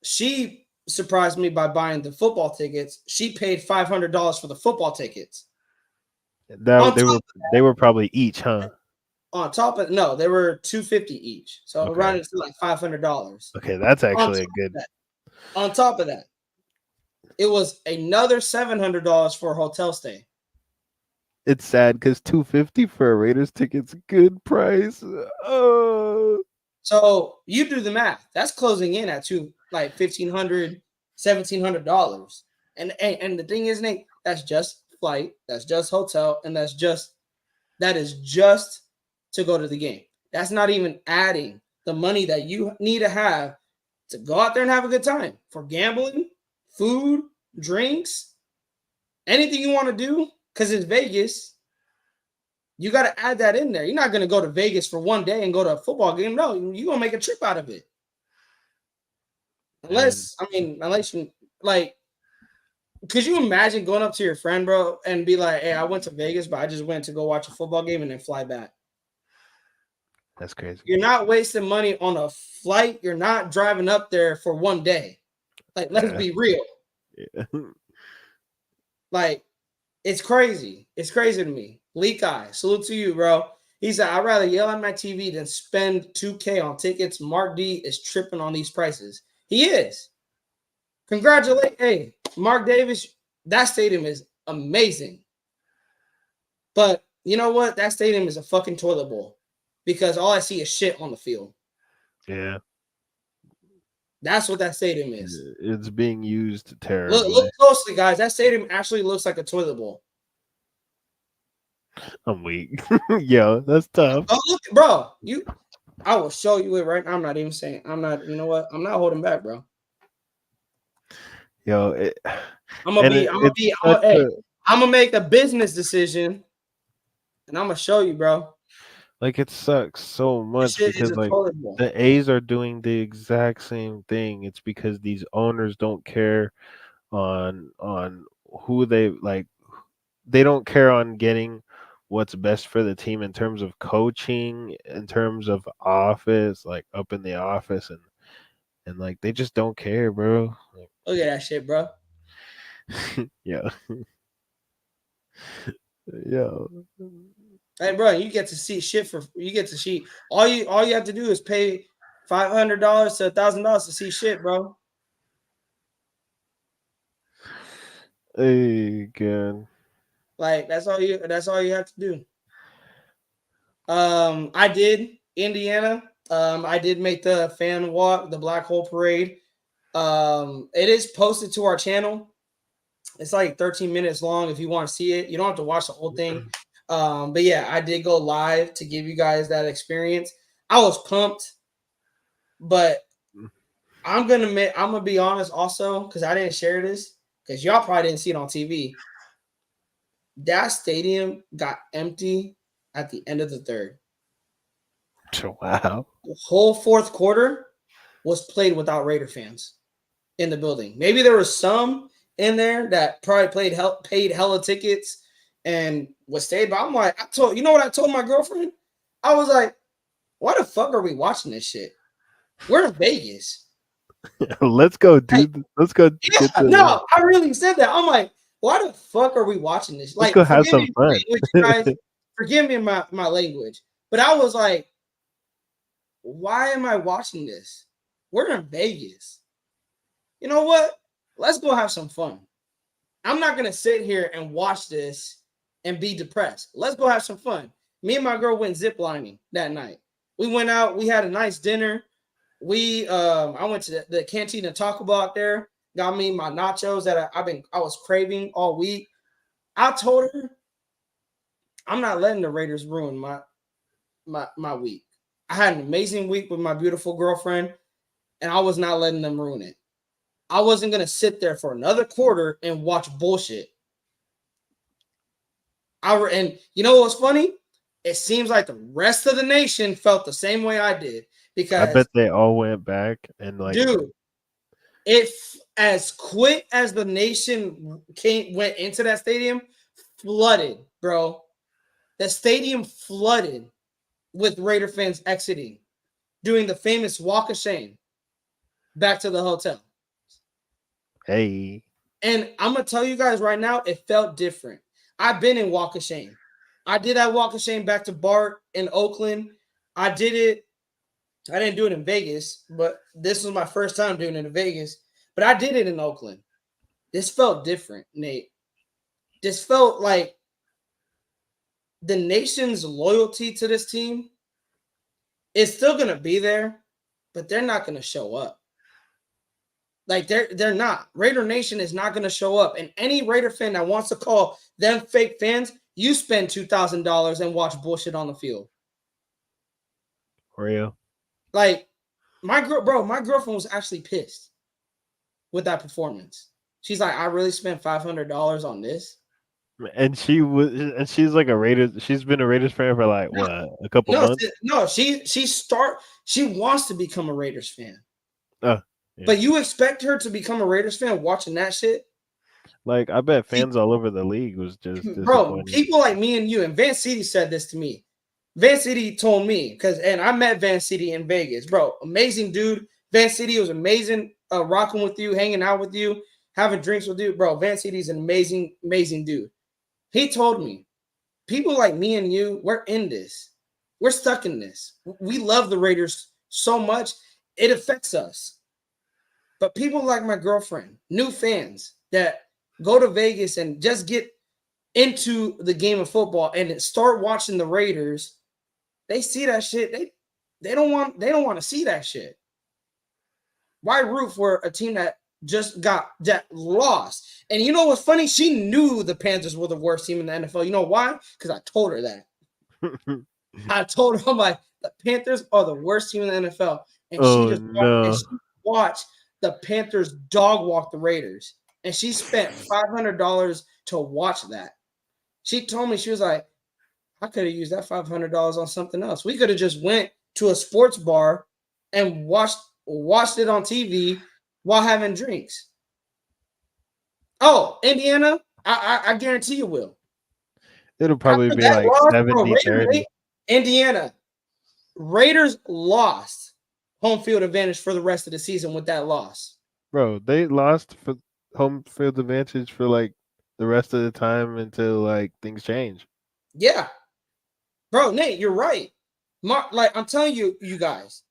S1: she surprised me by buying the football tickets. She paid $500 for the football tickets.
S2: They were probably each, huh?
S1: On top of no, they were $250 each. So around it's like $500.
S2: Okay, that's actually a good.
S1: On top of that, it was another $700 for a hotel stay.
S2: It's sad because $250 for a Raiders ticket's a good price. Oh.
S1: So you do the math. That's closing in at $1,500, $1,700. And the thing is, Nate, that's just flight, that's just hotel, and that is just to go to the game. That's not even adding the money that you need to have to go out there and have a good time for gambling, food, drinks, anything you want to do, because it's Vegas. You got to add that in there. You're not going to go to Vegas for one day and go to a football game. No, you're going to make a trip out of it. Unless you like, could you imagine going up to your friend, bro, and be like, hey, I went to Vegas, but I just went to go watch a football game and then fly back?
S2: That's crazy.
S1: You're not wasting money on a flight. You're not driving up there for one day. Like, let's be real.
S2: Yeah.
S1: Like, it's crazy. It's crazy to me. Leak Eye, salute to you, bro. He said, I'd rather yell at my TV than spend $2K on tickets. Mark D is tripping on these prices. He is. Congratulate. Hey, Mark Davis, that stadium is amazing. But you know what? That stadium is a fucking toilet bowl because all I see is shit on the field.
S2: Yeah.
S1: That's what that stadium is.
S2: It's being used terribly.
S1: Look closely, guys. That stadium actually looks like a toilet bowl.
S2: I'm weak. Yo, that's tough.
S1: Oh, look, bro. I will show you it right now. I'm not even saying. I'm not. You know what? I'm not holding back, bro.
S2: Yo,
S1: I'm gonna make a business decision, and I'm gonna show you, bro.
S2: Like, it sucks so much because like the A's are doing the exact same thing. It's because these owners don't care on who they like. They don't care on getting what's best for the team in terms of coaching, in terms of office, like up in the office, and like they just don't care, bro. Like,
S1: look at that shit, bro.
S2: Yeah. Yo.
S1: Hey, bro, you get to see shit all you have to do is pay $500 to $1,000 to see shit, bro.
S2: Hey, good.
S1: Like that's all you have to do. I did Indiana. I did make the fan walk, the Black Hole Parade. It is posted to our channel. It's like 13 minutes long. If you want to see it, you don't have to watch the whole thing. But yeah, I did go live to give you guys that experience. I was pumped, but I'm gonna be honest also because I didn't share this because y'all probably didn't see it on TV. That stadium got empty at the end of the third.
S2: Wow.
S1: The whole fourth quarter was played without Raider fans in the building. Maybe there was some in there that probably paid hella tickets and was stayed. But I'm like, you know what I told my girlfriend? I was like, why the fuck are we watching this shit? We're in Vegas.
S2: Let's go, dude. Like, let's go.
S1: Yeah, no, I really said that. I'm like, why the fuck are we watching this?
S2: Let's
S1: like,
S2: go have some fun.
S1: Guys, forgive me my language, but I was like, why am I watching this? We're in Vegas. You know what? Let's go have some fun. I'm not going to sit here and watch this and be depressed. Let's go have some fun. Me and my girl went ziplining that night. We went out. We had a nice dinner. I went to the canteen and Taco Bell out there. Got me my nachos that I was craving all week. I told her I'm not letting the Raiders ruin my week. I had an amazing week with my beautiful girlfriend, and I was not letting them ruin it. I wasn't going to sit there for another quarter and watch bullshit. And you know what's funny? It seems like the rest of the nation felt the same way I did. Because
S2: I bet they all went back and like,
S1: dude, if as quick as the nation went into that stadium, flooded, bro. The stadium flooded with Raider fans exiting, doing the famous walk of shame back to the hotel.
S2: Hey.
S1: And I'm going to tell you guys right now, it felt different. I've been in walk of shame. I did that walk of shame back to Bart in Oakland. I didn't do it in Vegas, but this was my first time doing it in Vegas. But I did it in Oakland. This felt different, Nate. This felt like the nation's loyalty to this team is still going to be there, but they're not going to show up. Like they're not. Raider Nation is not going to show up. And any Raider fan that wants to call them fake fans, you spend $2,000 and watch bullshit on the field.
S2: Real.
S1: Like my girlfriend was actually pissed with that performance. She's like, I really spent $500 on this.
S2: And she's like a Raiders. She's been a Raiders fan for like what, a couple months.
S1: No, she wants to become a Raiders fan.
S2: Yeah.
S1: But you expect her to become a Raiders fan watching that shit?
S2: Like, I bet fans all over the league was just disappointed.
S1: Bro, people like me and you, and Van City said this to me. Van City told me, and I met Van City in Vegas. Bro, amazing dude. Van City was amazing rocking with you, hanging out with you, having drinks with you. Bro, Van City's an amazing, amazing dude. He told me, people like me and you, we're in this. We're stuck in this. We love the Raiders so much, it affects us. But people like my girlfriend, new fans that go to Vegas and just get into the game of football and start watching the Raiders, they see that shit. They don't want to see that shit. Why root for a team that just got that lost? And you know what's funny? She knew the Panthers were the worst team in the NFL. You know why? Because I told her that. I told her, I'm like, the Panthers are the worst team in the NFL. And she watched the Panthers dog walk the Raiders. And she spent $500 to watch that. She told me, she was like, I could have used that $500 on something else. We could have just went to a sports bar and watched it on TV while having drinks. Oh, Indiana, I guarantee you will.
S2: It'll probably be like 70-30.
S1: Indiana, Raiders lost home field advantage for the rest of the season with that loss.
S2: Bro, they lost for home field advantage for like the rest of the time until like things change.
S1: Yeah. Bro, Nate, you're right. I'm telling you, you guys,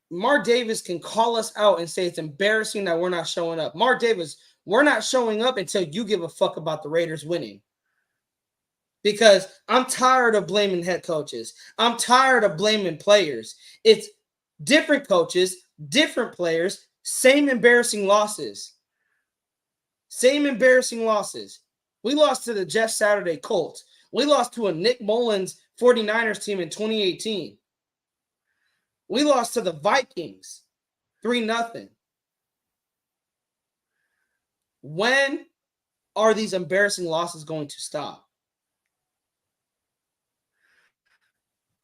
S1: Mark Davis can call us out and say it's embarrassing that we're not showing up. Mark Davis, we're not showing up until you give a fuck about the Raiders winning. Because I'm tired of blaming head coaches. I'm tired of blaming players. It's different coaches, different players, same embarrassing losses. Same embarrassing losses. We lost to the Jeff Saturday Colts. We lost to a Nick Mullins 49ers team in 2018. We lost to the Vikings 3-0. When are these embarrassing losses going to stop?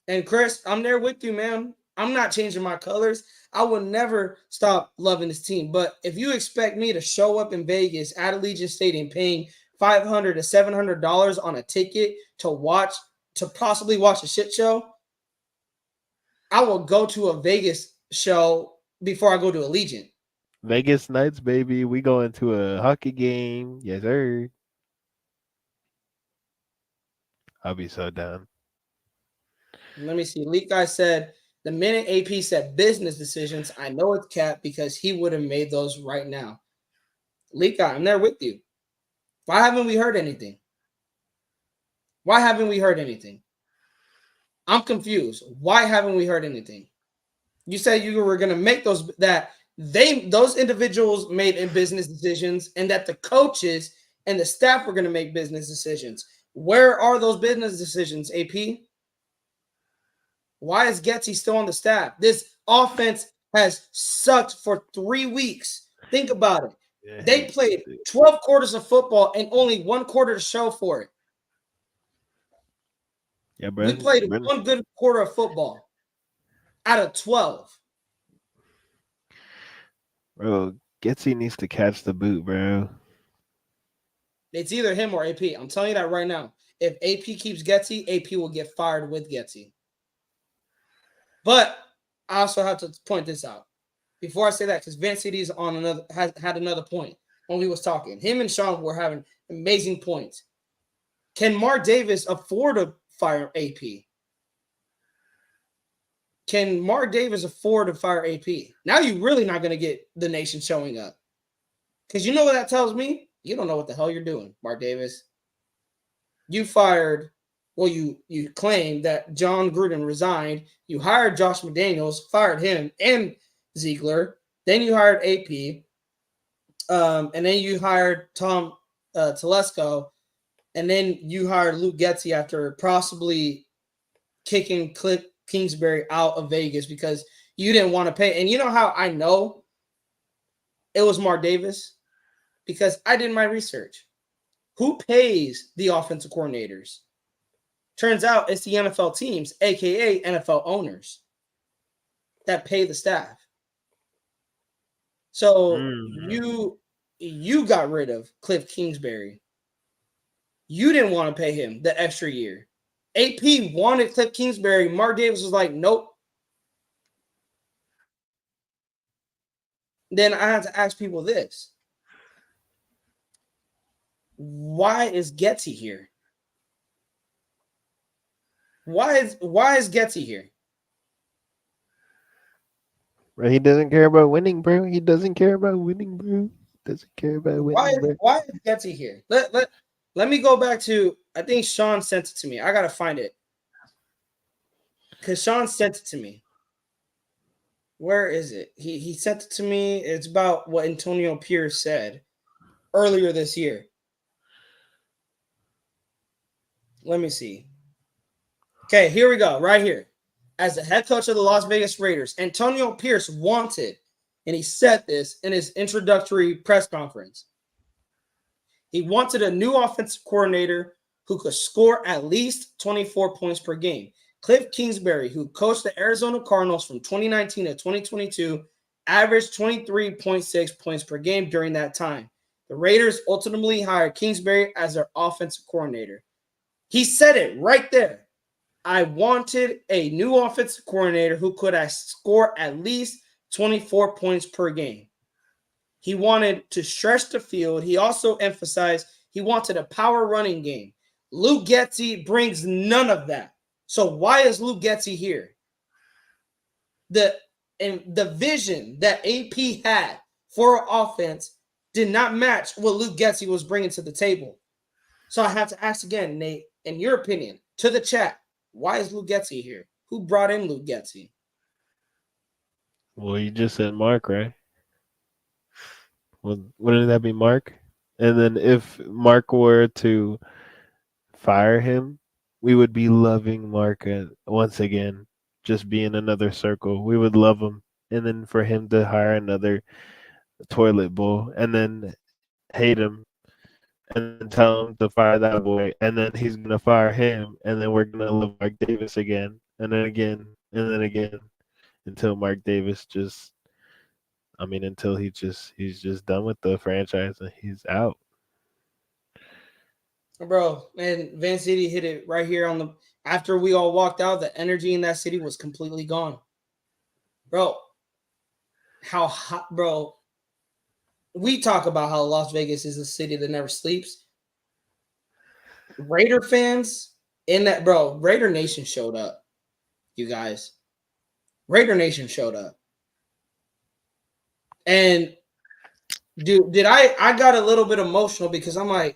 S1: And Chris, I'm there with you, man. I'm not changing my colors. I will never stop loving this team. But if you expect me to show up in Vegas at Allegiant Stadium paying $500 to $700 on a ticket to possibly watch a shit show, I will go to a Vegas show before I go to Allegiant.
S2: Vegas nights, baby. We go into a hockey game. Yes, sir. I'll be so down.
S1: Let me see. Leak Guy said, the minute AP said business decisions, I know it's cap because he would have made those right now. Leak Guy, I'm there with you. Why haven't we heard anything? Why haven't we heard anything? I'm confused. Why haven't we heard anything? You said you were going to make those individuals made in business decisions and that the coaches and the staff were going to make business decisions. Where are those business decisions, AP? Why is Getsy still on the staff? This offense has sucked for 3 weeks. Think about it. Yeah, they played 12 quarters of football and only 1 quarter to show for it.
S2: Yeah, Brandon,
S1: we played 1 good quarter of football out of 12.
S2: Bro, Getsy needs to catch the boot, bro.
S1: It's either him or AP. I'm telling you that right now. If AP keeps Getsy, AP will get fired with Getsy. But I also have to point this out before I say that, because Van City's on had another point when we was talking. Him and Sean were having amazing points. Can Mark Davis afford to fire AP? Can Mark Davis afford to fire AP? Now you're really not going to get the nation showing up. Because you know what that tells me? You don't know what the hell you're doing, Mark Davis. You fired, well, you claimed that John Gruden resigned. You hired Josh McDaniels, fired him and Ziegler. Then you hired AP. And then you hired Tom Telesco. And then you hired Luke Getsy after possibly kicking Cliff Kingsbury out of Vegas because you didn't want to pay. And you know how I know it was Mark Davis? Because I did my research. Who pays the offensive coordinators? Turns out it's the NFL teams, aka NFL owners, that pay the staff. So you got rid of Cliff Kingsbury. You didn't want to pay him the extra year. AP wanted Cliff Kingsbury. Mark Davis was like, nope. Then I had to ask people this. Why is Getsy here? Why is Getsy here?
S2: Bro, he doesn't care about winning, bro. He doesn't care about winning, bro. Doesn't care about winning, bro.
S1: Why is Getsy here? Let me go back to, I think Sean sent it to me. I gotta find it. Because Sean sent it to me. Where is it? He sent it to me. It's about what Antonio Pierce said earlier this year. Let me see. Okay, here we go. Right here. As the head coach of the Las Vegas Raiders, Antonio Pierce wanted, and he said this in his introductory press conference, he wanted a new offensive coordinator who could score at least 24 points per game. Cliff Kingsbury, who coached the Arizona Cardinals from 2019 to 2022, averaged 23.6 points per game during that time. The Raiders ultimately hired Kingsbury as their offensive coordinator. He said it right there. I wanted a new offensive coordinator who could score at least 24 points per game. He wanted to stretch the field. He also emphasized he wanted a power running game. Luke Getsy brings none of that. So why is Luke Getsy here? The vision that AP had for offense did not match what Luke Getsy was bringing to the table. So I have to ask again, Nate, in your opinion, to the chat, why is Luke Getsy here? Who brought in Luke Getsy?
S2: Well, you just said Mark, right? Well, wouldn't that be Mark? And then if Mark were to fire him, we would be loving Mark once again, just be in another circle. We would love him. And then for him to hire another toilet bowl and then hate him and then tell him to fire that boy, and then he's going to fire him, and then we're going to love Mark Davis again, and then again, and then again, until Mark Davis until he's just done with the franchise and he's out.
S1: Bro, and Van City hit it right here on the, after we all walked out, the energy in that city was completely gone. Bro, how hot, bro. We talk about how Las Vegas is a city that never sleeps. Raider fans in that, bro, Raider Nation showed up, you guys. Raider Nation showed up. And dude, I got a little bit emotional because I'm like,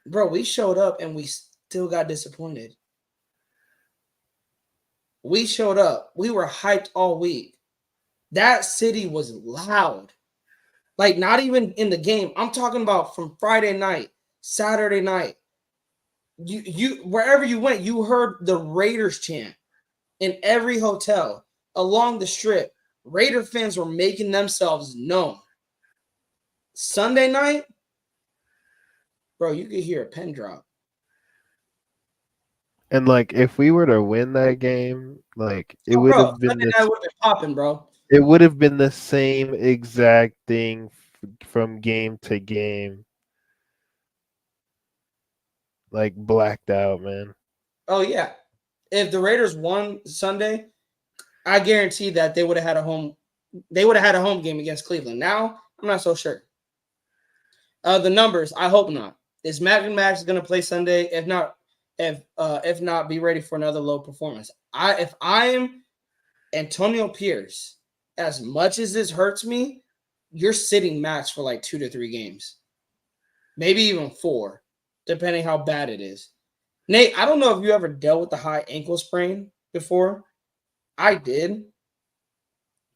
S1: bro, we showed up and we still got disappointed. We showed up. We were hyped all week. That city was loud. Like, not even in the game. I'm talking about from Friday night, Saturday night. You wherever you went, you heard the Raiders chant in every hotel along the strip. Raider fans were making themselves known. Sunday night, bro, you could hear a pin drop.
S2: And like, if we were to win that game, like it would have been
S1: Sunday night would have been popping, bro.
S2: It would have been the same exact thing from game to game. Like blacked out, man.
S1: Oh yeah. If the Raiders won Sunday, I guarantee that they would have had a home. They would have had a home game against Cleveland. Now, I'm not so sure. The numbers, I hope not. Is Matt Max going to play Sunday? If not, be ready for another low performance. If I am Antonio Pierce, as much as this hurts me, you're sitting Max for like 2 to 3 games, maybe even 4, depending how bad it is. Nate, I don't know if you ever dealt with the high ankle sprain before. I did.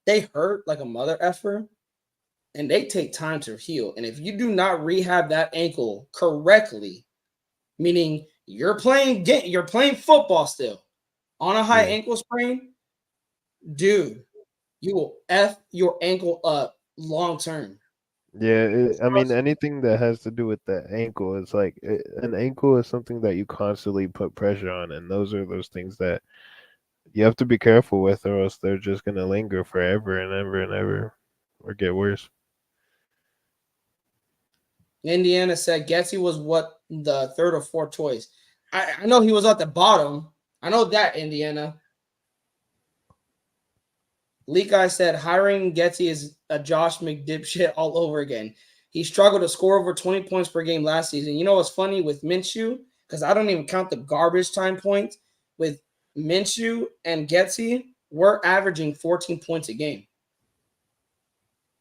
S1: they hurt like a mother effer, and they take time to heal. And if you do not rehab that ankle correctly, meaning you're playing football still on a high ankle sprain, dude, you will F your ankle up long term.
S2: Yeah, I mean anything that has to do with the ankle is like an ankle is something that you constantly put pressure on, and those are those things that you have to be careful with, or else they're just gonna linger forever and ever and ever, or get worse.
S1: Indiana said Getsy was what the third or fourth choice. I know he was at the bottom. I know that, Indiana. Lee Guy said hiring Getsy is a Josh McDipshit all over again. He struggled to score over 20 points per game last season. You know what's funny with Minshew? Because I don't even count the garbage time points. With Minshew and Getsy, we're averaging 14 points a game.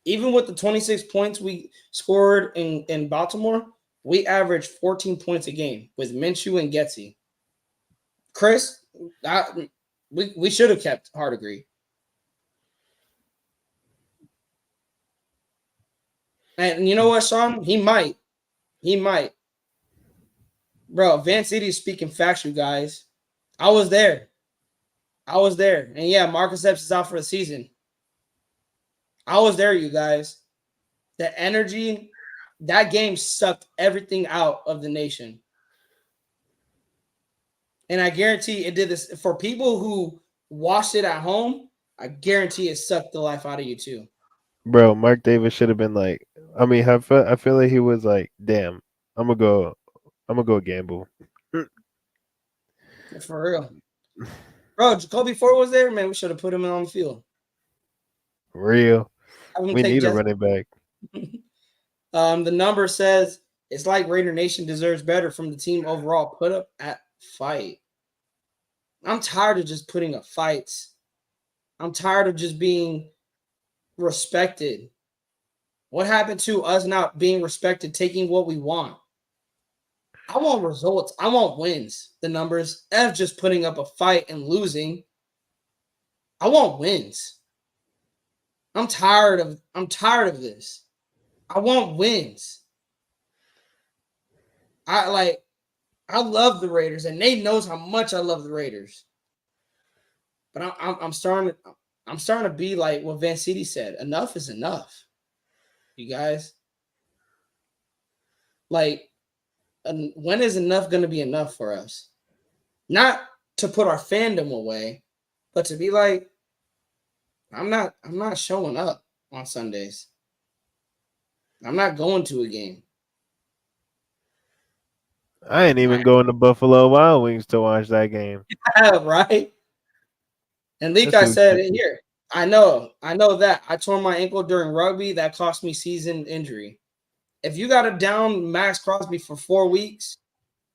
S1: Even with the 26 points we scored in Baltimore, we averaged 14 points a game with Minshew and Getsy. Chris, we should have kept Hardegree. And you know what, Sean? He might. He might. Bro, Van City is speaking facts, you guys. I was there. And yeah, Marcus Epps is out for the season. I was there, you guys. The energy, that game sucked everything out of the nation. And I guarantee it did this for people who watched it at home. I guarantee it sucked the life out of you too.
S2: Bro, Mark Davis should have been like. I mean, I feel like he was like, "Damn, I'm gonna go gamble."
S1: For real. Bro, Jacoby Ford was there, man. We should have put him on the field.
S2: Real. We
S1: Take
S2: need a running back.
S1: The number says it's like Raider Nation deserves better from the team overall. Put up at fight. I'm tired of just putting up fights. I'm tired of just being respected. What happened to us not being respected, taking what we want? I want results. I want wins. The numbers. F just putting up a fight and losing. I want wins. I'm tired of this. I want wins. I love the Raiders, and Nate knows how much I love the Raiders. But I'm starting to be like what Van City said. Enough is enough. You guys. Like, when is enough going to be enough for us? Not to put our fandom away, but to be like, I'm not showing up on Sundays. I'm not going to a game.
S2: I ain't even going to Buffalo Wild Wings to watch that game.
S1: Right? And Leak, I said it here. I know that. I tore my ankle during rugby. That cost me season injury. If you got to down Max Crosby for 4 weeks,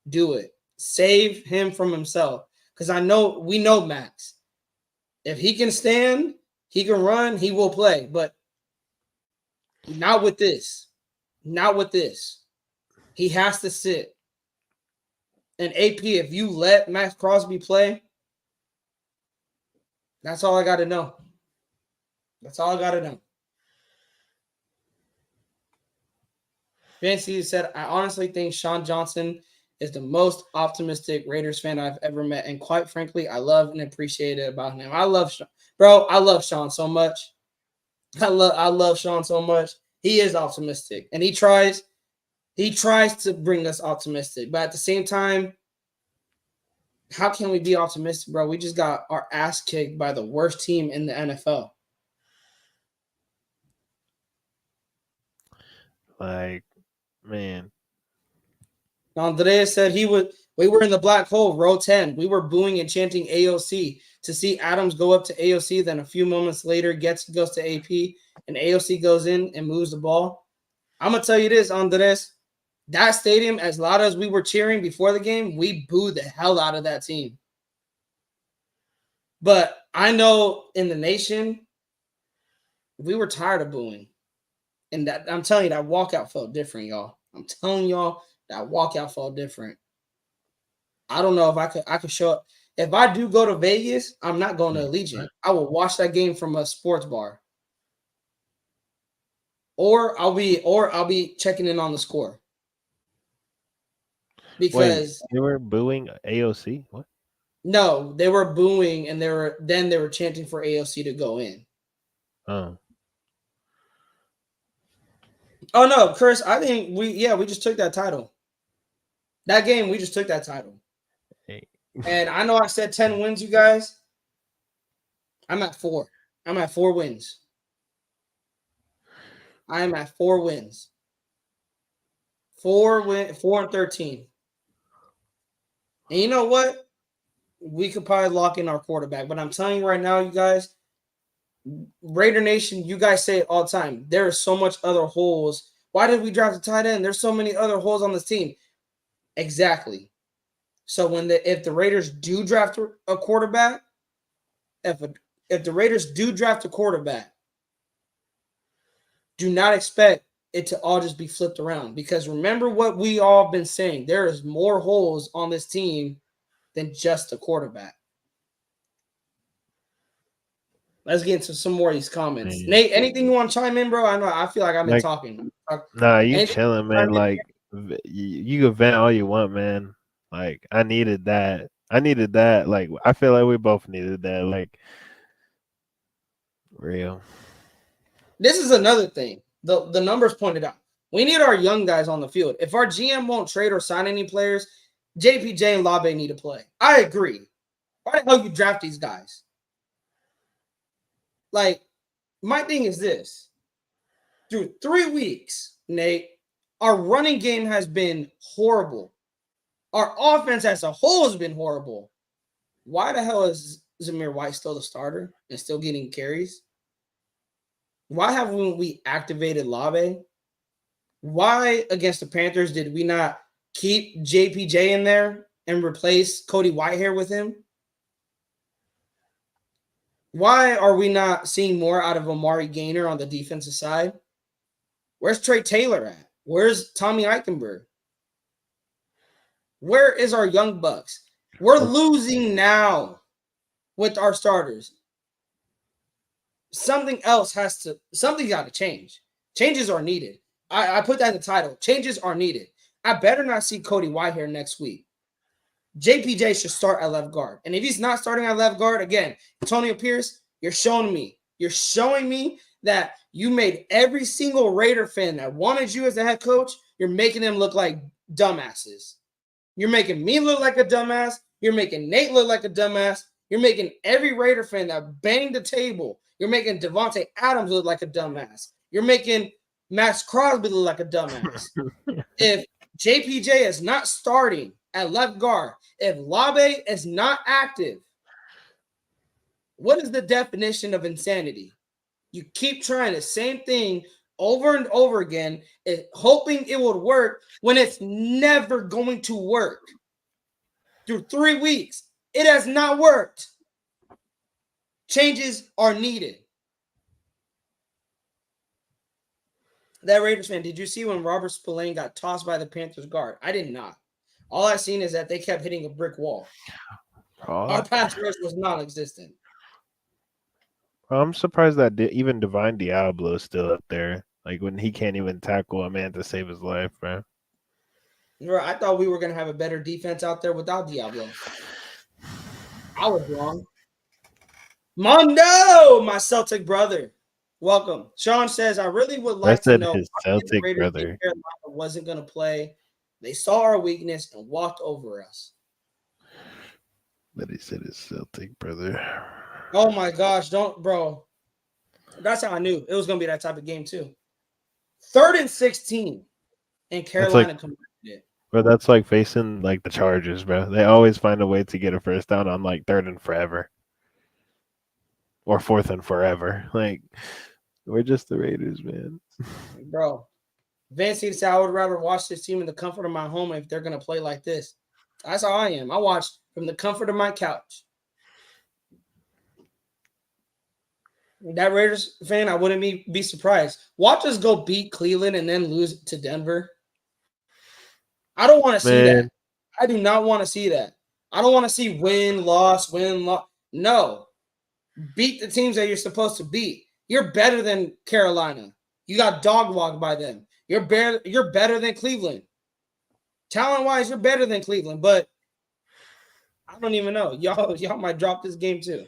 S1: do it. Save him from himself. Because we know Max. If he can stand, he can run, he will play. But not with this. Not with this. He has to sit. And AP, if you let Max Crosby play, that's all I got to know. That's all I got to know. Fancy said, I honestly think Sean Johnson is the most optimistic Raiders fan I've ever met. And quite frankly, I love and appreciate it about him. I love Sean so much. I love Sean so much. He is optimistic. And he tries to bring us optimistic. But at the same time, how can we be optimistic, bro? We just got our ass kicked by the worst team in the NFL.
S2: Like, man.
S1: Andrea said we were in the black hole, row 10. We were booing and chanting AOC to see Adams go up to AOC. Then a few moments later, goes to AP, and AOC goes in and moves the ball. I'm going to tell you this, Andres. That stadium, as loud as we were cheering before the game, we booed the hell out of that team. But I know in the nation, we were tired of booing. And that I'm telling you, that walkout felt different, y'all. I'm telling y'all, that walkout felt different. I don't know if I could show up. If I do go to Vegas, I'm not going to Allegiant. I will watch that game from a sports bar. Or I'll be checking in on the score. Because
S2: they were booing AOC? What?
S1: No, they were booing and they were chanting for AOC to go in.
S2: Oh.
S1: Oh no, Chris, I think we just took that title. That game, we just took that title.
S2: Hey.
S1: And I know I said 10 wins, you guys. I'm at 4. I'm at 4 wins. I am at 4 wins. 4 and 13. And you know what? We could probably lock in our quarterback. But I'm telling you right now, you guys, Raider Nation, you guys say it all the time. There are so much other holes. Why did we draft a tight end? There's so many other holes on this team. Exactly. So if the Raiders do draft a quarterback, if the Raiders do draft a quarterback, do not expect it to all just be flipped around. Because remember what we all been saying. There is more holes on this team than just a quarterback. Let's get into some more of these comments. Man. Nate, anything you want to chime in, bro? I feel like I've been talking.
S2: Nah, you chilling, man. Like you can vent all you want, man. Like I needed that. Like I feel like we both needed that. Like real.
S1: This is another thing. The numbers pointed out. We need our young guys on the field. If our GM won't trade or sign any players, JPJ and Labe need to play. I agree. Why the hell you draft these guys? Like, my thing is this. Through 3 weeks, Nate, our running game has been horrible. Our offense as a whole has been horrible. Why the hell is Zamir White still the starter and still getting carries? Why haven't we activated Labe? Why against the Panthers did we not keep JPJ in there and replace Cody Whitehair with him? Why are we not seeing more out of Amari Gaynor on the defensive side? Where's Trey Taylor at? Where's Tommy Eichenberg? Where is our young bucks? We're losing now with our starters. Something got to change. Changes are needed. I put that in the title. Changes are needed. I better not see Cody Whitehair next week. JPJ should start at left guard. And if he's not starting at left guard, again, Antonio Pierce, you're showing me that you made every single Raider fan that wanted you as a head coach, you're making them look like dumbasses. You're making me look like a dumbass. You're making Nate look like a dumbass. You're making every Raider fan that banged the table. You're making Devontae Adams look like a dumbass. You're making Max Crosby look like a dumbass. If JPJ is not starting at left guard, if Labe is not active, what is the definition of insanity? You keep trying the same thing over and over again, hoping it would work when it's never going to work. Through 3 weeks, it has not worked. Changes are needed. That Raiders fan, did you see when Robert Spillane got tossed by the Panthers guard? I did not. All I seen is that they kept hitting a brick wall. Our pass rush was non-existent.
S2: I'm surprised that even Divine Diablo is still up there. Like when he can't even tackle a man to save his life, bro.
S1: I thought we were going to have a better defense out there without Diablo. I was wrong. Mondo, my Celtic brother. Welcome. Sean says, I really would like to know
S2: his Celtic brother
S1: Carolina wasn't going to play. They saw our weakness and walked over us.
S2: But he said his Celtic brother.
S1: Oh my gosh, bro. That's how I knew it was going to be that type of game too. 3rd and 16, and Carolina converted it.
S2: Bro, that's like facing like the Chargers, bro. They always find a way to get a first down on like 3rd and forever. Or 4th and forever. Like, we're just the Raiders, man.
S1: Bro, Vince said I would rather watch this team in the comfort of my home if they're going to play like this. That's how I am. I watch from the comfort of my couch. That Raiders fan, I wouldn't be surprised. Watch us go beat Cleveland and then lose to Denver. I don't want to see that. I do not want to see that. I don't want to see win, loss. No. Beat the teams that you're supposed to beat. You're better than Carolina. You got dog walked by them. You're better than Cleveland. Talent-wise, you're better than Cleveland, but I don't even know. Y'all might drop this game too.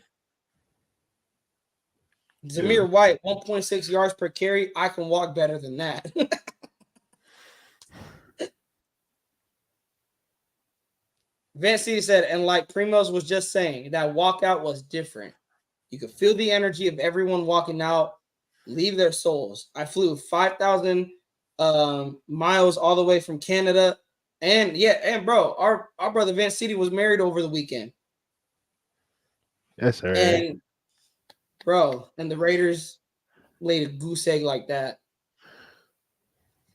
S1: Zamir White, 1.6 yards per carry. I can walk better than that. Van City said, and like Primoz was just saying, that walkout was different. You could feel the energy of everyone walking out, leave their souls. I flew 5,000 miles all the way from Canada. And bro, our brother Van City was married over the weekend.
S2: Yes, sir.
S1: And bro, and the Raiders laid a goose egg like that.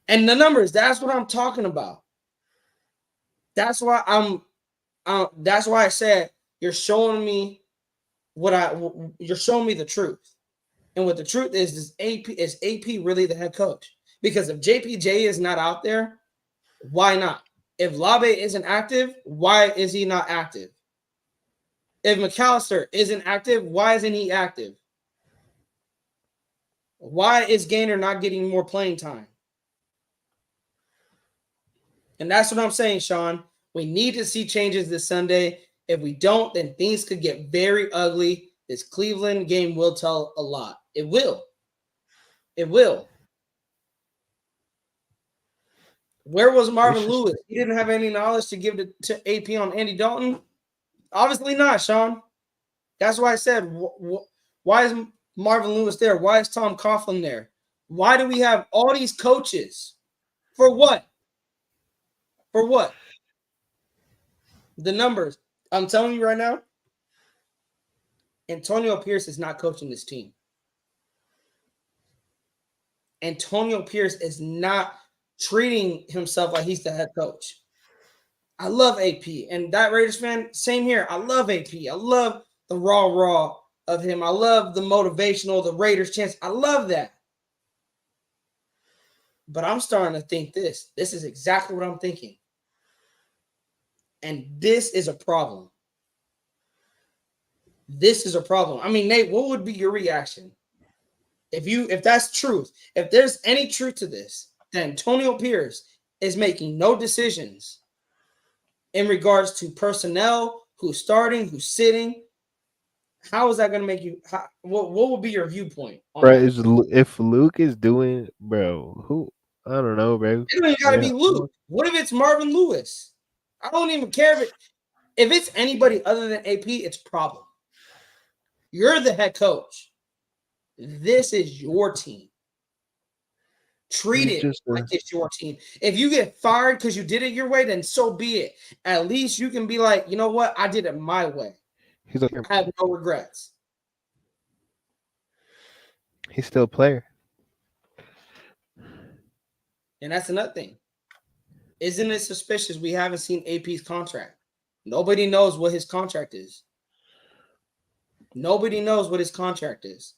S1: And the numbers, that's what I'm talking about. That's why that's why I said you're showing me you're showing me the truth. And what the truth is AP really the head coach? Because if JPJ is not out there, why not? If Labe isn't active, why is he not active? If McAllister isn't active, why isn't he active? Why is Gaynor not getting more playing time? And that's what I'm saying, Sean. We need to see changes this Sunday. If we don't, then things could get very ugly. This Cleveland game will tell a lot. It will. It will. Where was Marvin Lewis? He didn't have any knowledge to give to AP on Andy Dalton? Obviously not, Sean. That's why I said, why is Marvin Lewis there? Why is Tom Coughlin there? Why do we have all these coaches? For what? For what? The numbers. I'm telling you right now, Antonio Pierce is not coaching this team. Antonio Pierce is not treating himself like he's the head coach. I love AP. And that Raiders fan, same here. I love AP. I love the raw of him. I love the motivational, the Raiders chance. I love that. But I'm starting to think this. This is exactly what I'm thinking. And this is a problem. This is a problem. I mean, Nate, what would be your reaction? If that's truth, if there's any truth to this, that Antonio Pierce is making no decisions in regards to personnel, who's starting, who's sitting, how is that going to make you? What would be your viewpoint?
S2: If Luke is doing, bro, who? I don't know, bro.
S1: It don't got to be Luke. What if it's Marvin Lewis? I don't even care if it's anybody other than AP. It's a problem. You're the head coach. This is your team. Treat it like it's your team. If you get fired because you did it your way, then so be it. At least you can be like, you know what? I did it my way. I have no regrets.
S2: He's still a player.
S1: And that's another thing. Isn't it suspicious we haven't seen AP's contract? Nobody knows what his contract is. Nobody knows what his contract is.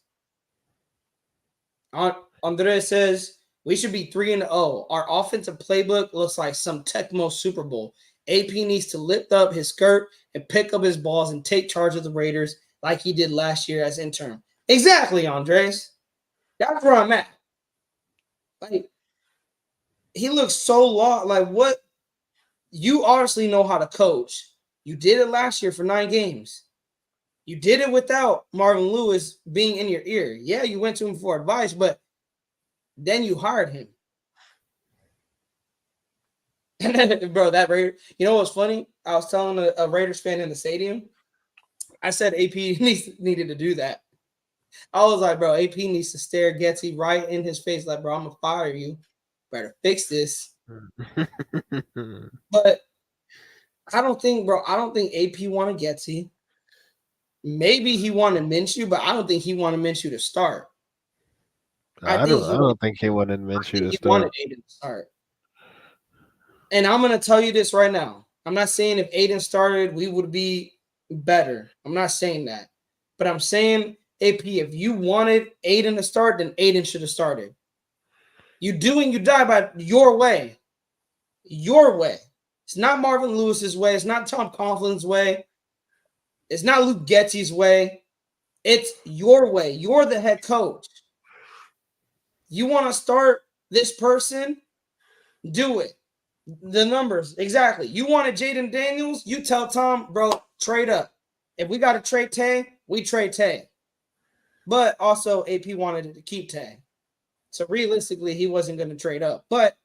S1: Andres says, we should be 3-0. Our offensive playbook looks like some Tecmo Super Bowl. AP needs to lift up his skirt and pick up his balls and take charge of the Raiders like he did last year as intern. Exactly, Andres. That's where I'm at. Like, he looks so lost. Like, what? You obviously know how to coach. You did it last year for 9 games. You did it without Marvin Lewis being in your ear. Yeah, you went to him for advice, but then you hired him. And then, bro, that Raider, you know what's funny? I was telling a Raiders fan in the stadium, I said AP needed to do that. I was like, bro, AP needs to stare Getsy right in his face like, bro, I'm going to fire you. Better fix this. But I don't think AP wanted Getsy. Maybe he wanted Minshew, but I don't think he wanted Minshew to start.
S2: I don't think he wanted Minshew to start. He wanted
S1: Aiden to start. And I'm going to tell you this right now. I'm not saying if Aiden started, we would be better. I'm not saying that. But I'm saying, AP, if you wanted Aiden to start, then Aiden should have started. You do and you die by your way. Your way. It's not Marvin Lewis's way. It's not Tom Coughlin's way. It's not Luke Getzey's way. It's your way. You're the head coach. You want to start this person? Do it. The numbers, exactly. You wanted Jaden Daniels? You tell Tom, bro, trade up. If we got to trade Tay, we trade Tay. But also, AP wanted to keep Tay. So realistically, he wasn't going to trade up. But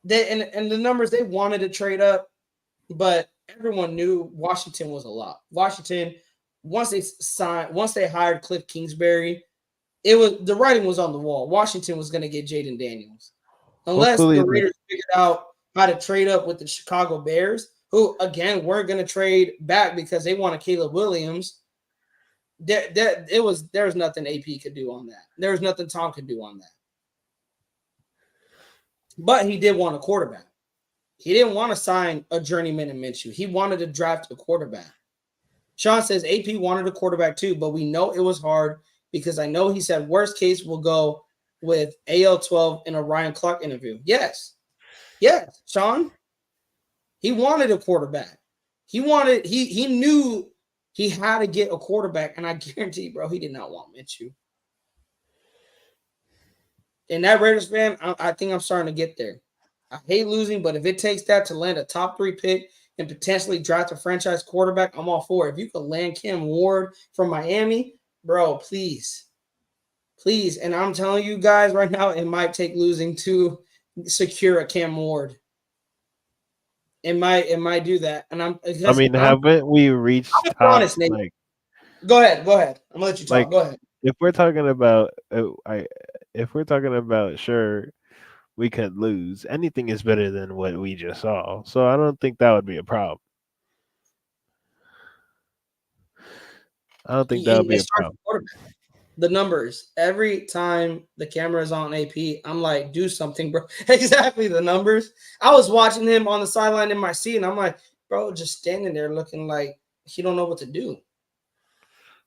S1: and the numbers, they wanted to trade up, but everyone knew Washington was a lot. Washington, once they hired Cliff Kingsbury, the writing was on the wall. Washington was going to get Jaden Daniels. Unless the Raiders figured out how to trade up with the Chicago Bears, who, again, weren't going to trade back because they wanted Caleb Williams. There was nothing AP could do on that. There was nothing Tom could do on that. But he did want a quarterback. He didn't want to sign a journeyman in Minshew. He wanted to draft a quarterback. Sean says AP wanted a quarterback too, but we know it was hard because I know he said worst case we'll go with AL12 in a Ryan Clark interview. Yes, Sean. He wanted a quarterback. He knew he had to get a quarterback, and I guarantee, bro, he did not want Minshew. And that Raiders fan, I think I'm starting to get there. I hate losing, but if it takes that to land a top 3 pick and potentially draft a franchise quarterback, I'm all for it. If you could land Cam Ward from Miami, bro, please. Please. And I'm telling you guys right now, it might take losing to secure a Cam Ward. It might do that. And
S2: haven't we reached top,
S1: honest, Nate. Like, Go ahead. I'm gonna let you talk.
S2: Like,
S1: go ahead.
S2: If we're talking about sure, we could lose. Anything is better than what we just saw. So I don't think that would be a problem. I don't think that would be a problem.
S1: The numbers. Every time the camera is on AP, I'm like, do something, bro. Exactly, the numbers. I was watching him on the sideline in my seat, and I'm like, bro, just standing there looking like he don't know what to do.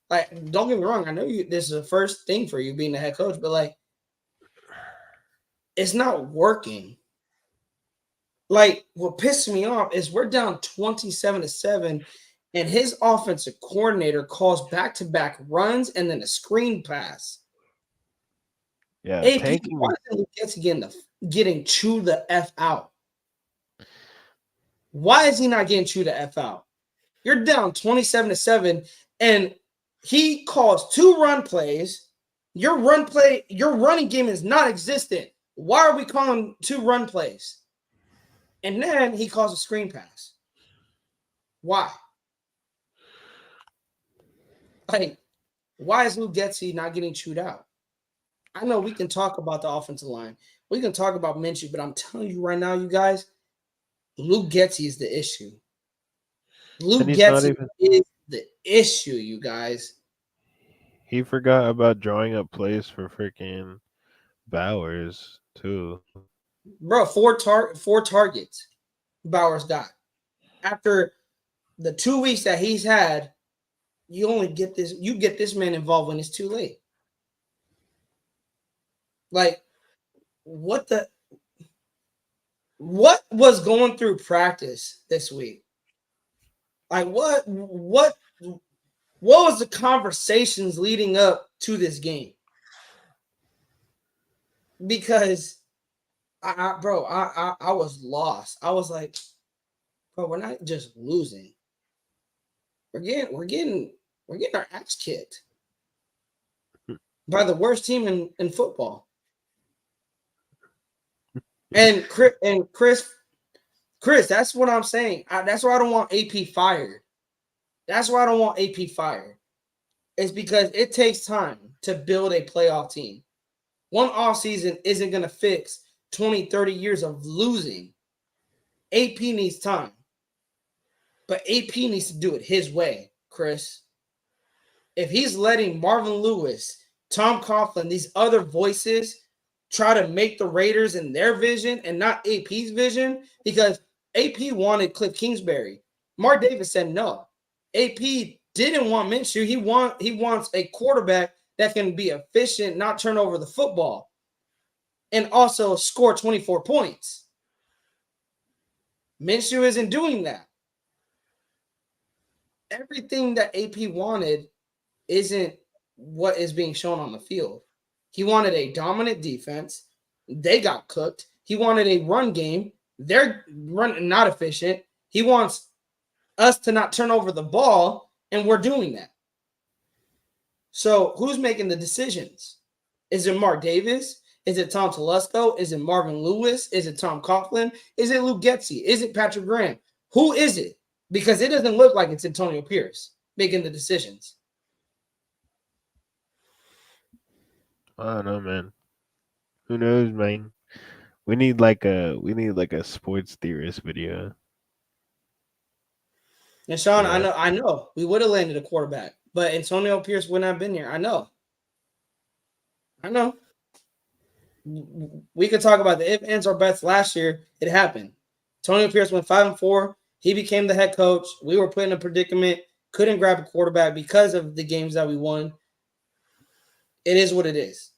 S1: Like, don't get me wrong. I know this is the first thing for you being the head coach, but like, it's not working. Like, what pisses me off is we're down 27-7, and his offensive coordinator calls back-to-back runs and then a screen pass.
S2: Yeah,
S1: AP, why is he getting chewed the F out? Why is he not getting chewed the F out? You're down 27-7, and he calls 2 run plays. Your running game is not existent. Why are we calling 2 run plays? And then he calls a screen pass. Why? Like, why is Luke Getzey not getting chewed out? I know we can talk about the offensive line. We can talk about Minshew, but I'm telling you right now, you guys, Luke Getzey is the issue. Luke Getzey is the issue, you guys.
S2: He forgot about drawing up plays for freaking Bowers, too.
S1: Bro, 4 targets Bowers got. After the 2 weeks that he's had, you get this man involved when it's too late. Like, what was going through practice this week? Like, what was the conversations leading up to this game? Because I was lost. I was like, bro, we're not just losing. We're getting our ass kicked by the worst team in football. And Chris, that's what I'm saying. That's why I don't want AP fired. That's why I don't want AP fired. It's because it takes time to build a playoff team. One offseason isn't going to fix 20, 30 years of losing. AP needs time. But AP needs to do it his way, Chris. If he's letting Marvin Lewis, Tom Coughlin, these other voices try to make the Raiders in their vision and not AP's vision, because AP wanted Cliff Kingsbury. Mark Davis said no. AP didn't want Minshew. He wants a quarterback that can be efficient, not turn over the football, and also score 24 points. Minshew isn't doing that. Everything that AP wanted isn't what is being shown on the field. He wanted a dominant defense. They got cooked. He wanted a run game. They're running not efficient. He wants us to not turn over the ball, and we're doing that. So who's making the decisions? Is it Mark Davis? Is it Tom Telesco? Is it Marvin Lewis? Is it Tom Coughlin? Is it Luke Getsy? Is it Patrick Graham? Who is it? Because it doesn't look like it's Antonio Pierce making the decisions.
S2: I don't know, man. Who knows, man? We need like a sports theorist video.
S1: And Sean,
S2: Yeah.
S1: I know we would have landed a quarterback, but Antonio Pierce wouldn't have been here. I know. We could talk about the if, ands, or bets last year. It happened. Antonio Pierce went 5-4. He became the head coach. We were put in a predicament. Couldn't grab a quarterback because of the games that we won. It is what it is.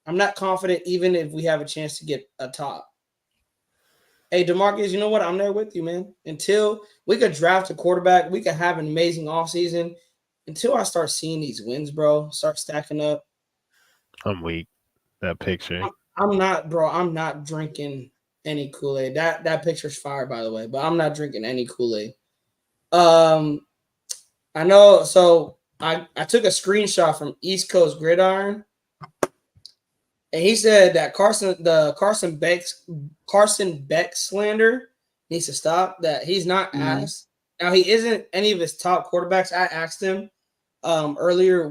S1: I'm not confident even if we have a chance to get a top. Hey, DeMarcus, you know what? I'm there with you, man. Until we could draft a quarterback, we could have an amazing offseason. Until I start seeing these wins, bro, start stacking up.
S2: I'm weak. That picture.
S1: I'm not drinking any Kool-Aid. That picture's fire, by the way, but I'm not drinking any Kool-Aid. I know. So I took a screenshot from East Coast Gridiron, and he said that Carson Beck slander needs to stop. That he's not asked. Now he isn't any of his top quarterbacks. I asked him earlier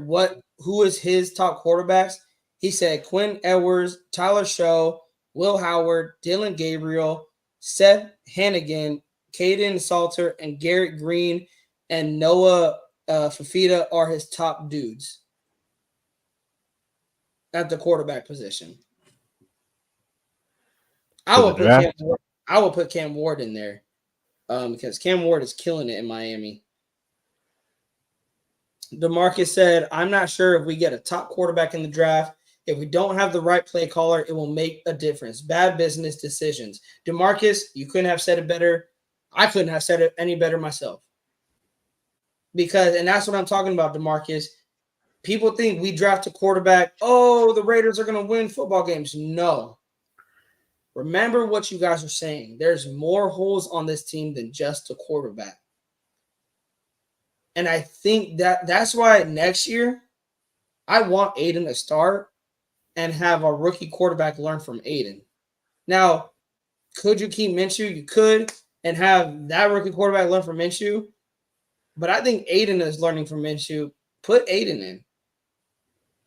S1: who is his top quarterbacks. He said Quinn Edwards, Tyler Show, Will Howard, Dylan Gabriel, Seth Hannigan, Caden Salter, and Garrett Green and Noah Fafita are his top dudes at the quarterback position. I will put Cam Ward in there because Cam Ward is killing it in Miami. DeMarcus said, I'm not sure if we get a top quarterback in the draft. If we don't have the right play caller, it will make a difference. Bad business decisions. DeMarcus, you couldn't have said it better. I couldn't have said it any better myself. And that's what I'm talking about, DeMarcus. People think we draft a quarterback. Oh, the Raiders are going to win football games. No. Remember what you guys are saying. There's more holes on this team than just a quarterback. And I think that's why next year I want Aiden to start and have a rookie quarterback learn from Aiden. Now, could you keep Minshew? You could, and have that rookie quarterback learn from Minshew. But I think Aiden is learning from Minshew. Put Aiden in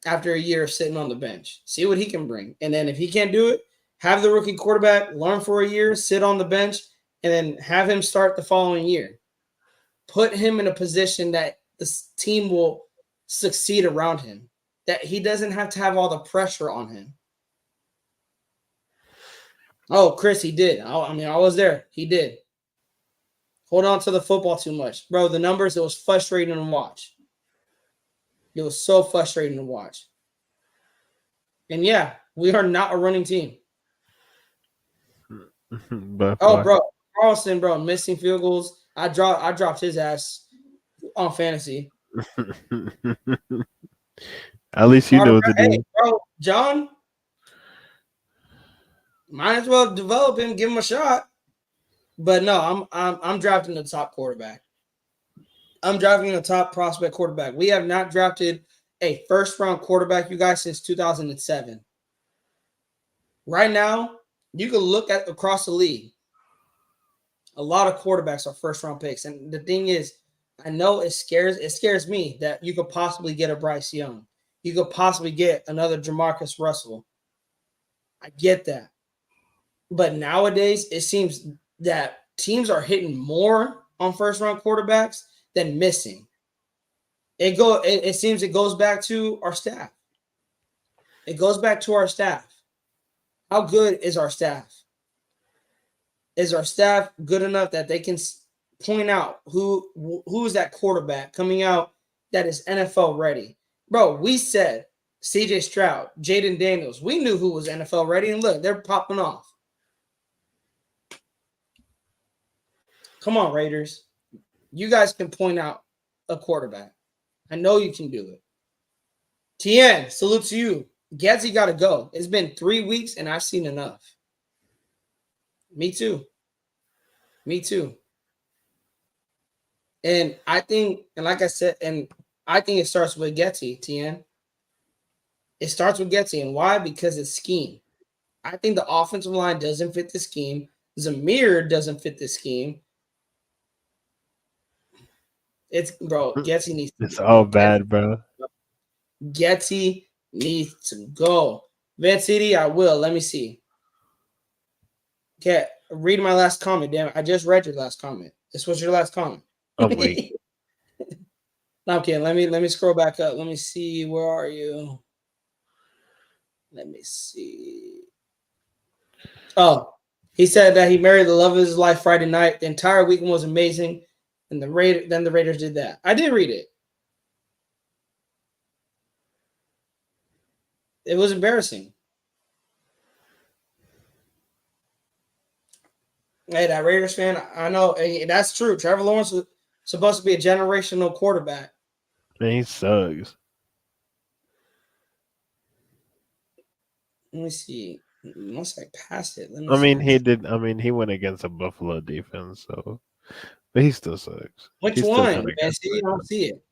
S1: after a year of sitting on the bench. See what he can bring. And then if he can't do it, have the rookie quarterback learn for a year, sit on the bench, and then have him start the following year. Put him in a position that the team will succeed around him, that he doesn't have to have all the pressure on him. Oh, Chris, he did. I was there. He did. Hold on to the football too much. Bro, the numbers, it was frustrating to watch. It was so frustrating to watch. And yeah, we are not a running team. Bro, Carlson, bro, missing field goals. I dropped his ass on fantasy.
S2: At least you know what to do.
S1: Bro, John, might as well develop him, give him a shot. But no, I'm drafting the top quarterback. I'm drafting a top prospect quarterback. We have not drafted a first-round quarterback, you guys, since 2007. Right now, you can look at across the league. A lot of quarterbacks are first-round picks. And the thing is, I know it scares me that you could possibly get a Bryce Young. You could possibly get another Jamarcus Russell. I get that. But nowadays, it seems that teams are hitting more on first-round quarterbacks than missing. It seems it goes back to our staff. It goes back to our staff. How good is our staff? Is our staff good enough that they can point out who is that quarterback coming out that is NFL ready? Bro, we said CJ Stroud, Jaden Daniels. We knew who was NFL ready, and look, they're popping off. Come on, Raiders. You guys can point out a quarterback. I know you can do it. Tien, salute to you. Getsy got to go. It's been 3 weeks and I've seen enough. Me too. Me too. And I think, and like I said, and I think it starts with Getsy, Tien. It starts with Getsy. And why? Because it's scheme. I think the offensive line doesn't fit the scheme. Zamir doesn't fit the scheme. It's bro, Getsy needs to
S2: It's
S1: go.
S2: all bad, bro.
S1: Getsy needs to go. Van City, I will. Let me see. Okay, read my last comment. Damn it. I just read your last comment. This was your last comment.
S2: I'm weak.
S1: No, I'm kidding. Let me scroll back up. Let me see. Where are you? Let me see. Oh, he said that he married the love of his life Friday night. The entire weekend was amazing. And then the Raiders did that. I did read it. It was embarrassing. Hey, that Raiders fan, I know that's true. Trevor Lawrence was supposed to be a generational quarterback.
S2: Man, he sucks.
S1: Let me see. Once I pass it, let me
S2: I mean,
S1: see.
S2: he did. I mean, he went against a Buffalo defense, so but he still sucks.
S1: Which
S2: He's still
S1: one?
S2: trying to
S1: Man,
S2: get
S1: see, you
S2: back
S1: don't
S2: up.
S1: see it.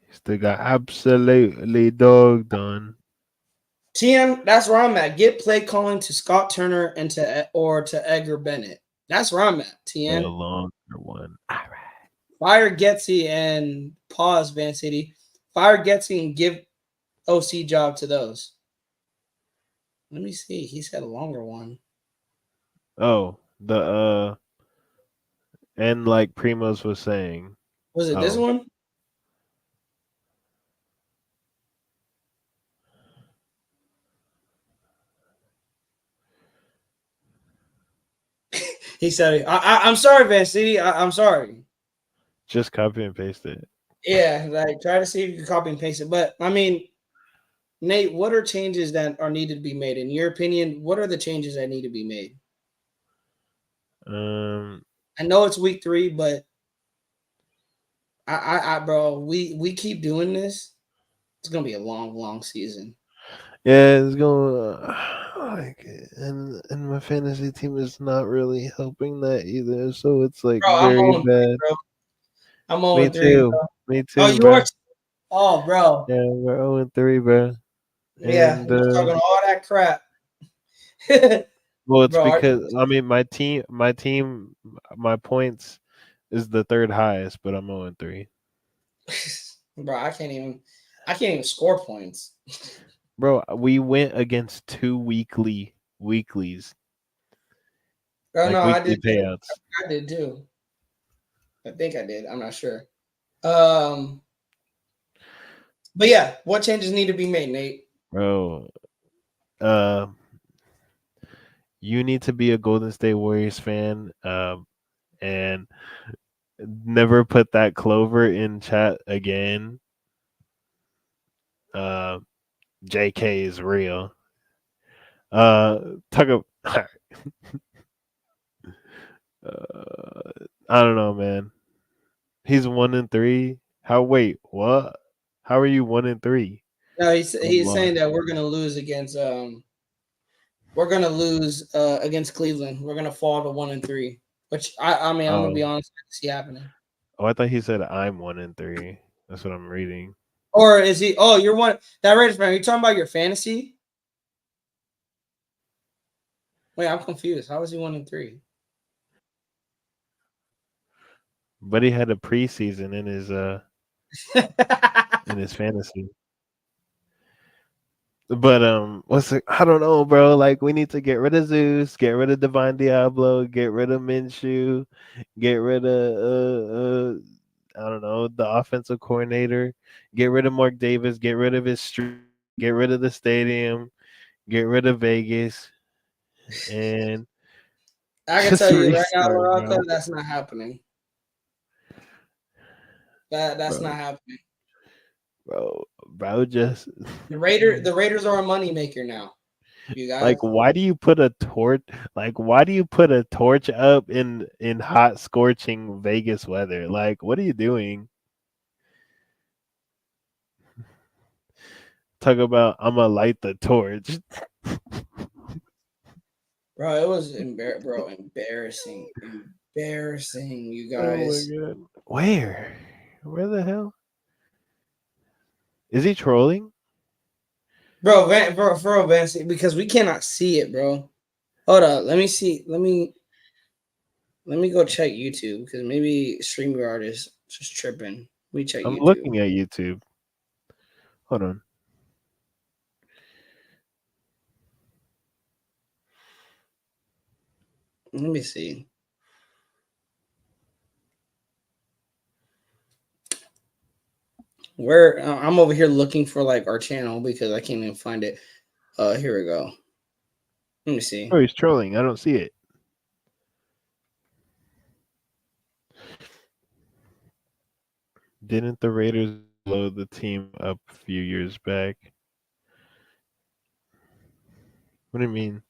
S2: He still got absolutely dogged on.
S1: TM, that's where I'm at. Get play calling to Scott Turner and to Edgar Bennett. That's where I'm at.
S2: The
S1: TN.
S2: longer one. All right.
S1: Fire Getsy and pause Van City. Fire Getsy and give OC job to those. Let me see. He said a longer one.
S2: Oh, the and like Primos was saying.
S1: Was it this
S2: Oh,
S1: one? He said, I'm sorry, Van City. I'm sorry.
S2: just copy and paste it.
S1: Yeah, like try to see if you can copy and paste it. But I mean, Nate, what are changes that are needed to be made? In your opinion, what are the changes that need to be made?
S2: Um,
S1: I know it's week 3, but bro, we keep doing this. It's gonna be a long, long season.
S2: yeah, it's going like, and my fantasy team is not really helping that either. So it's like
S1: Bro, I'm
S2: very
S1: 0 3,
S2: bad.
S1: bro. I'm
S2: Me
S1: 0 3,
S2: too.
S1: bro.
S2: Me
S1: Oh,
S2: too,
S1: you
S2: bro.
S1: are. Oh, bro.
S2: Yeah, we're 0-3, bro.
S1: Yeah,
S2: And
S1: you're talking all that crap.
S2: well, it's
S1: Bro,
S2: because I mean my points is the third highest, but I'm 0-3.
S1: bro, I can't even score points.
S2: Bro, we went against two weeklies,
S1: Bro, no,
S2: like
S1: I
S2: weekly
S1: did too.
S2: payouts.
S1: I did too. I think I did. I'm not sure. Um, but yeah, what changes need to be made, Nate?
S2: Bro, uh, you need to be a Golden State Warriors fan, and never put that clover in chat again. Uh, JK is real. Talk of, I don't know, man. He's 1-3. How? Wait, what? How are you 1-3?
S1: No, he's
S2: One
S1: he's
S2: loss.
S1: saying that we're gonna lose against Cleveland. We're gonna fall to 1 and 3. Which I mean I'm gonna be
S2: Oh,
S1: honest, I can see happening.
S2: oh, I thought he said I'm 1-3. That's what I'm reading.
S1: Or is he? Oh, you're one that Raiders fan. Are you talking about your fantasy? Wait, I'm confused. How is he 1 and 3?
S2: But he had a preseason in his fantasy. But what's it? I don't know, bro. Like we need to get rid of Zeus, get rid of Divine Diablo, get rid of Minshew, get rid of I don't know, the offensive coordinator, get rid of Mark Davis, get rid of his streak, get rid of the stadium, get rid of Vegas, and
S1: I can
S2: just
S1: tell you right now,
S2: restart,
S1: Morocco,
S2: bro.
S1: that's not happening. That's
S2: Bro,
S1: not happening.
S2: bro, just
S1: The Raiders are a money maker now. You guys,
S2: Like, why do you put a torch? Like, why do you put a torch up in hot, scorching Vegas weather? Like, what are you doing? Talk about I'm gonna light the torch.
S1: bro, it was embarrassing, you
S2: Oh my
S1: guys.
S2: god. Where? Where the hell? Is he trolling?
S1: Bro, Vance, because we cannot see it, bro. Hold up, let me see. Let me go check YouTube because maybe StreamYard is just tripping. Let me check
S2: I'm
S1: YouTube.
S2: looking at YouTube. Hold on.
S1: Let me see. Where I'm over here looking for like our channel because I can't even find it. Here we go. Let me see.
S2: Oh, he's trolling. I don't see it. Didn't the Raiders blow the team up a few years back? What do you mean?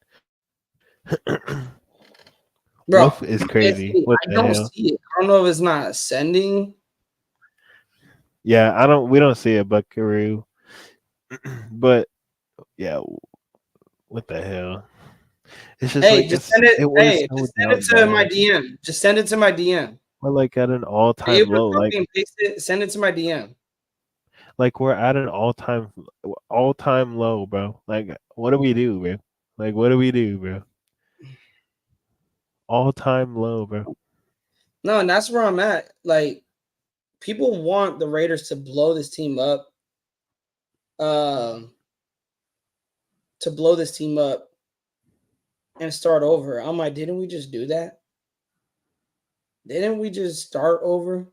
S1: Bro,
S2: Wolf is
S1: I
S2: crazy. What the
S1: don't
S2: hell?
S1: see it. I don't know if it's not sending.
S2: Yeah, I don't. We don't see a Buckaroo, but yeah, what the hell? It's just
S1: Hey,
S2: like
S1: just send it.
S2: it was
S1: Hey,
S2: so
S1: just send it
S2: down
S1: to my
S2: bad.
S1: DM. Just send it to my DM.
S2: We're like at an all
S1: Are you
S2: time
S1: able to
S2: low.
S1: copy and paste it? Send it to my DM.
S2: Like we're at an all time low, bro. Like what do we do, bro? Like what do we do, bro? All time low, bro.
S1: No, and that's where I'm at. Like, people want the Raiders to blow this team up. Um, to blow this team up and start over. I'm like, didn't we just do that? Didn't we just start over?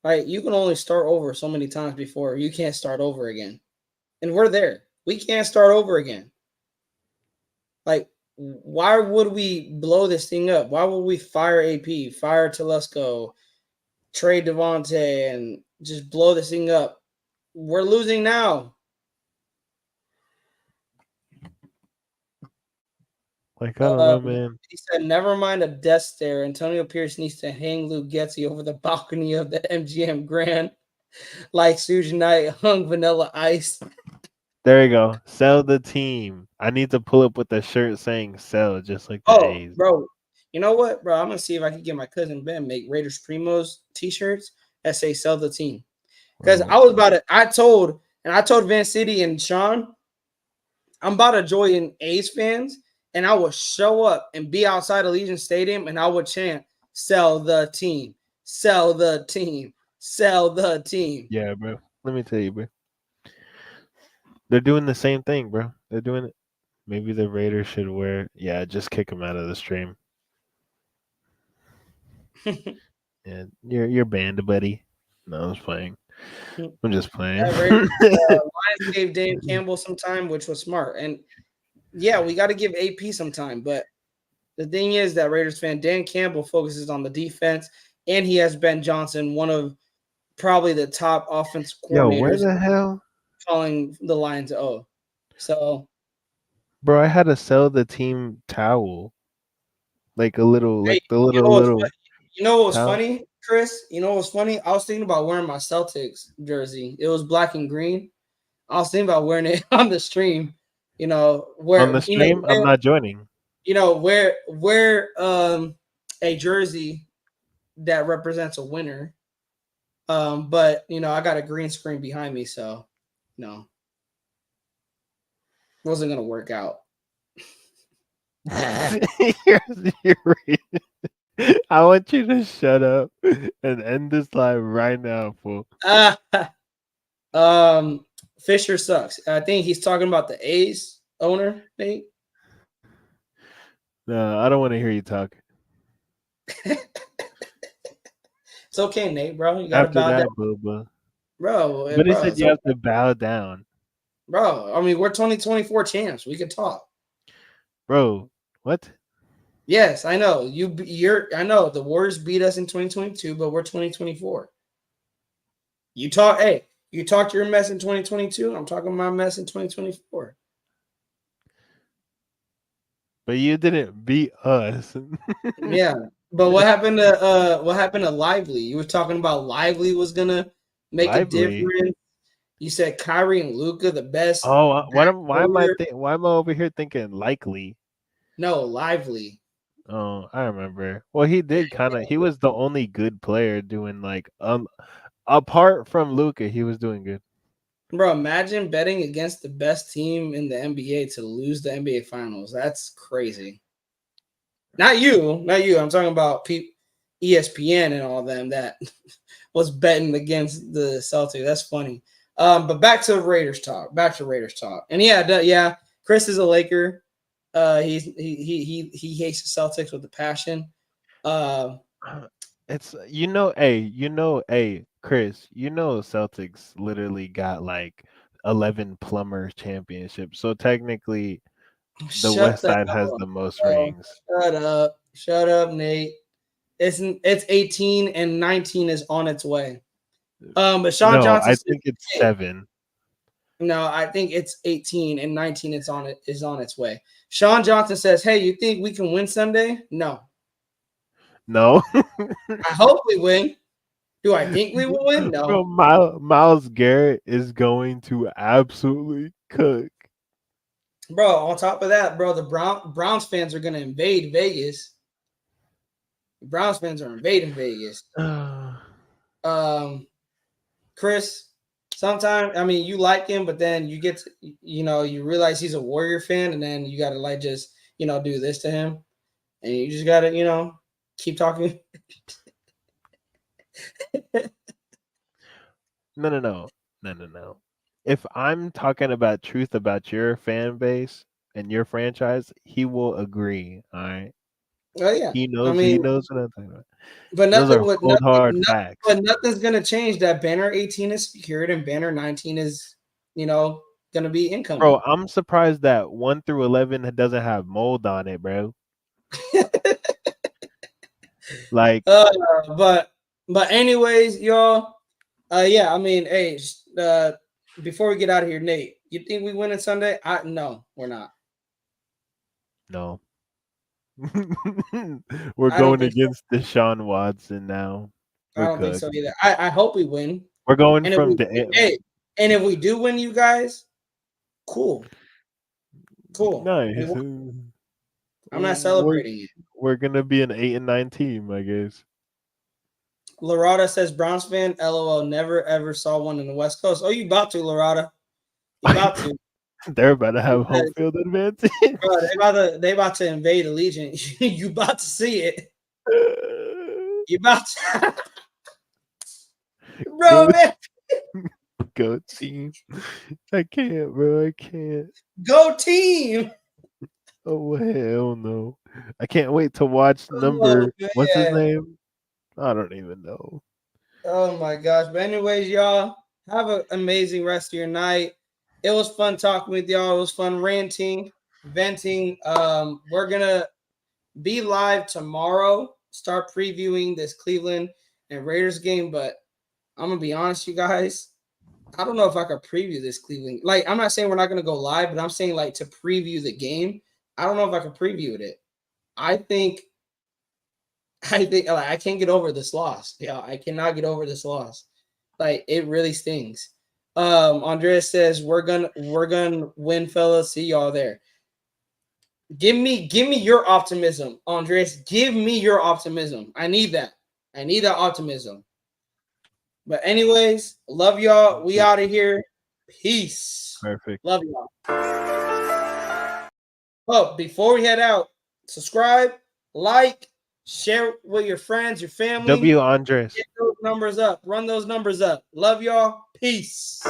S1: Like, you can only start over so many times before you can't start over again. And we're there. We can't start over again. Like, why would we blow this thing up? Why would we fire AP, fire Telesco, trade Devontae, and just blow this thing up? We're losing now.
S2: Like I don't know,
S1: Um,
S2: man.
S1: he said, never mind a death stare. Antonio Pierce needs to hang Luke Getzey over the balcony of the MGM Grand like Suge Knight hung Vanilla Ice.
S2: There you go. Sell the team. I need to pull up with the shirt saying sell, just like the
S1: Oh,
S2: A's.
S1: bro. You know what, bro? I'm going to see if I can get my cousin Ben make Raiders Primos t-shirts that say sell the team. Because
S2: Bro.
S1: I was about to, I told Van City and Sean, I'm about to join A's fans, and I would show up and be outside Allegiant Stadium, and I would chant, "Sell the team, sell the team, sell the team."
S2: Yeah, bro. Let me tell you, bro. They're doing the same thing, bro. They're doing it. Maybe the Raiders should wear. Yeah, just kick them out of the stream. And you're banned, buddy. No, I was playing. I'm just playing.
S1: Lions gave Dan Campbell some time, which was smart, and yeah, we got to give AP some time. But the thing is that Raiders fan Dan Campbell focuses on the defense, and he has Ben Johnson, one of probably the top offensive
S2: Yo, where
S1: coordinators,
S2: the hell?
S1: calling the Lions O. So,
S2: Bro, I had to sell the team towel. Like a little,
S1: hey,
S2: like the little
S1: you know what was
S2: towel.
S1: funny, Chris? You know what was funny? I was thinking about wearing my Celtics jersey. It was black and green. I was thinking about wearing it on the stream. You know
S2: On the
S1: where
S2: stream, I'm not joining.
S1: wear a jersey that represents a winner. But I got a green screen behind me, so no, it wasn't gonna work out.
S2: You're right. I want you to shut up and end this live right now, fool.
S1: Um, Fisher sucks. I think he's talking about the A's owner, Nate.
S2: No, I don't want to hear you talk.
S1: It's okay, Nate, bro. You gotta
S2: After
S1: bow down,
S2: that, Booba. But he
S1: bro.
S2: said
S1: It's
S2: you
S1: okay,
S2: have to bow down.
S1: bro. I mean, we're 2024 champs. We can talk.
S2: Bro, what?
S1: Yes, I know. I know the Warriors beat us in 2022, but we're 2024. You talk, hey, you talked your mess in 2022. I'm talking my mess in 2024.
S2: But you didn't beat us.
S1: Yeah. But what happened to Lively? You were talking about Lively was gonna make a
S2: Lively.
S1: difference. You said Kyrie and Luca the best
S2: Oh,
S1: backcourt.
S2: why am I over here thinking likely?
S1: No, Lively.
S2: Oh, I remember. Well, he did kind of. He was the only good player doing like apart from Luca, he was doing good.
S1: Bro, imagine betting against the best team in the NBA to lose the NBA Finals. That's crazy. Not you, not you. I'm talking about ESPN and all them that was betting against the Celtics. That's funny. But back to Raiders talk. Back to Raiders talk. And yeah, Chris is a Laker. He hates the Celtics with a passion. Uh,
S2: It's hey, Chris, Celtics literally got like 11 plumber championships. So technically, the
S1: Shut
S2: West
S1: the
S2: Side has
S1: hell up,
S2: the most
S1: bro.
S2: rings.
S1: Shut up, Nate. It's 18 and 19 is on its way. But Sean
S2: No,
S1: Johnson
S2: I
S1: said,
S2: think it's
S1: hey,
S2: 7.
S1: no, I think it's 18 and 19 is on its way. Sean Johnson says, "Hey, you think we can win Sunday?" No.
S2: No.
S1: I hope we win. Do I think we will win?
S2: Bro,
S1: No.
S2: Miles Garrett is going to absolutely cook.
S1: Bro, on top of that, bro, the Browns fans are going to invade Vegas. The Browns fans are invading Vegas. Chris, sometimes I mean you like him, but then you get to, you realize he's a Warrior fan, and then you got to like just do this to him, and you just got to keep talking.
S2: No. If I'm talking about truth about your fan base and your franchise, he will agree. All right.
S1: Oh yeah,
S2: He
S1: I
S2: knows
S1: mean,
S2: what I'm talking about.
S1: but
S2: Those
S1: nothing
S2: are
S1: with
S2: cold hard
S1: nothing,
S2: facts.
S1: but nothing's gonna change. That banner 18 is secured, and banner 19 is gonna be incoming.
S2: Bro, I'm surprised that 1 through 11 doesn't have mold on it, bro. Like,
S1: but anyways, y'all. Yeah, I mean, hey, before we get out of here, Nate, you think we win on Sunday? No, we're not.
S2: no. We're
S1: I don't
S2: going
S1: think so.
S2: against Deshaun Watson now.
S1: I
S2: We're
S1: don't think so
S2: cooked.
S1: either. I hope we win.
S2: We're going
S1: And if
S2: from
S1: we
S2: the
S1: hey, and if we do win, you guys, cool.
S2: nice.
S1: I'm not
S2: We're
S1: celebrating it.
S2: we're gonna be an 8-9 team, I guess.
S1: Larada says Browns fan. LOL. Never ever saw one in the West Coast. Oh, you about to, Larada? You about to?
S2: They're about to have home field advantage.
S1: Bro, they about to invade Allegiant. You about to see it. You about to, bro,
S2: go,
S1: man.
S2: go team. I can't, bro. I can't.
S1: Go team.
S2: Oh hell no. I can't wait to watch
S1: Oh
S2: what's his
S1: man.
S2: name? I don't even know.
S1: Oh my gosh. But anyways, y'all, have an amazing rest of your night. It was fun talking with y'all. It was fun ranting, venting. We're gonna be live tomorrow. Start previewing this Cleveland and Raiders game, but I'm gonna be honest, you guys. I don't know if I could preview this Cleveland. Like, I'm not saying we're not gonna go live, but I'm saying like to preview the game. I don't know if I could preview it. I think like, I can't get over this loss. Yeah, I cannot get over this loss. Like it really stings. Andreas says we're gonna win, fellas. See y'all there. Give me your optimism, Andres. Give me your optimism. I need that. I need that optimism. But anyways, love y'all. We out of here. Peace.
S2: Perfect.
S1: Love y'all. Oh, before we head out, subscribe, like, share with your friends, your family.
S2: W. Andres.
S1: Get those numbers up. Run those numbers up. Love y'all. Peace.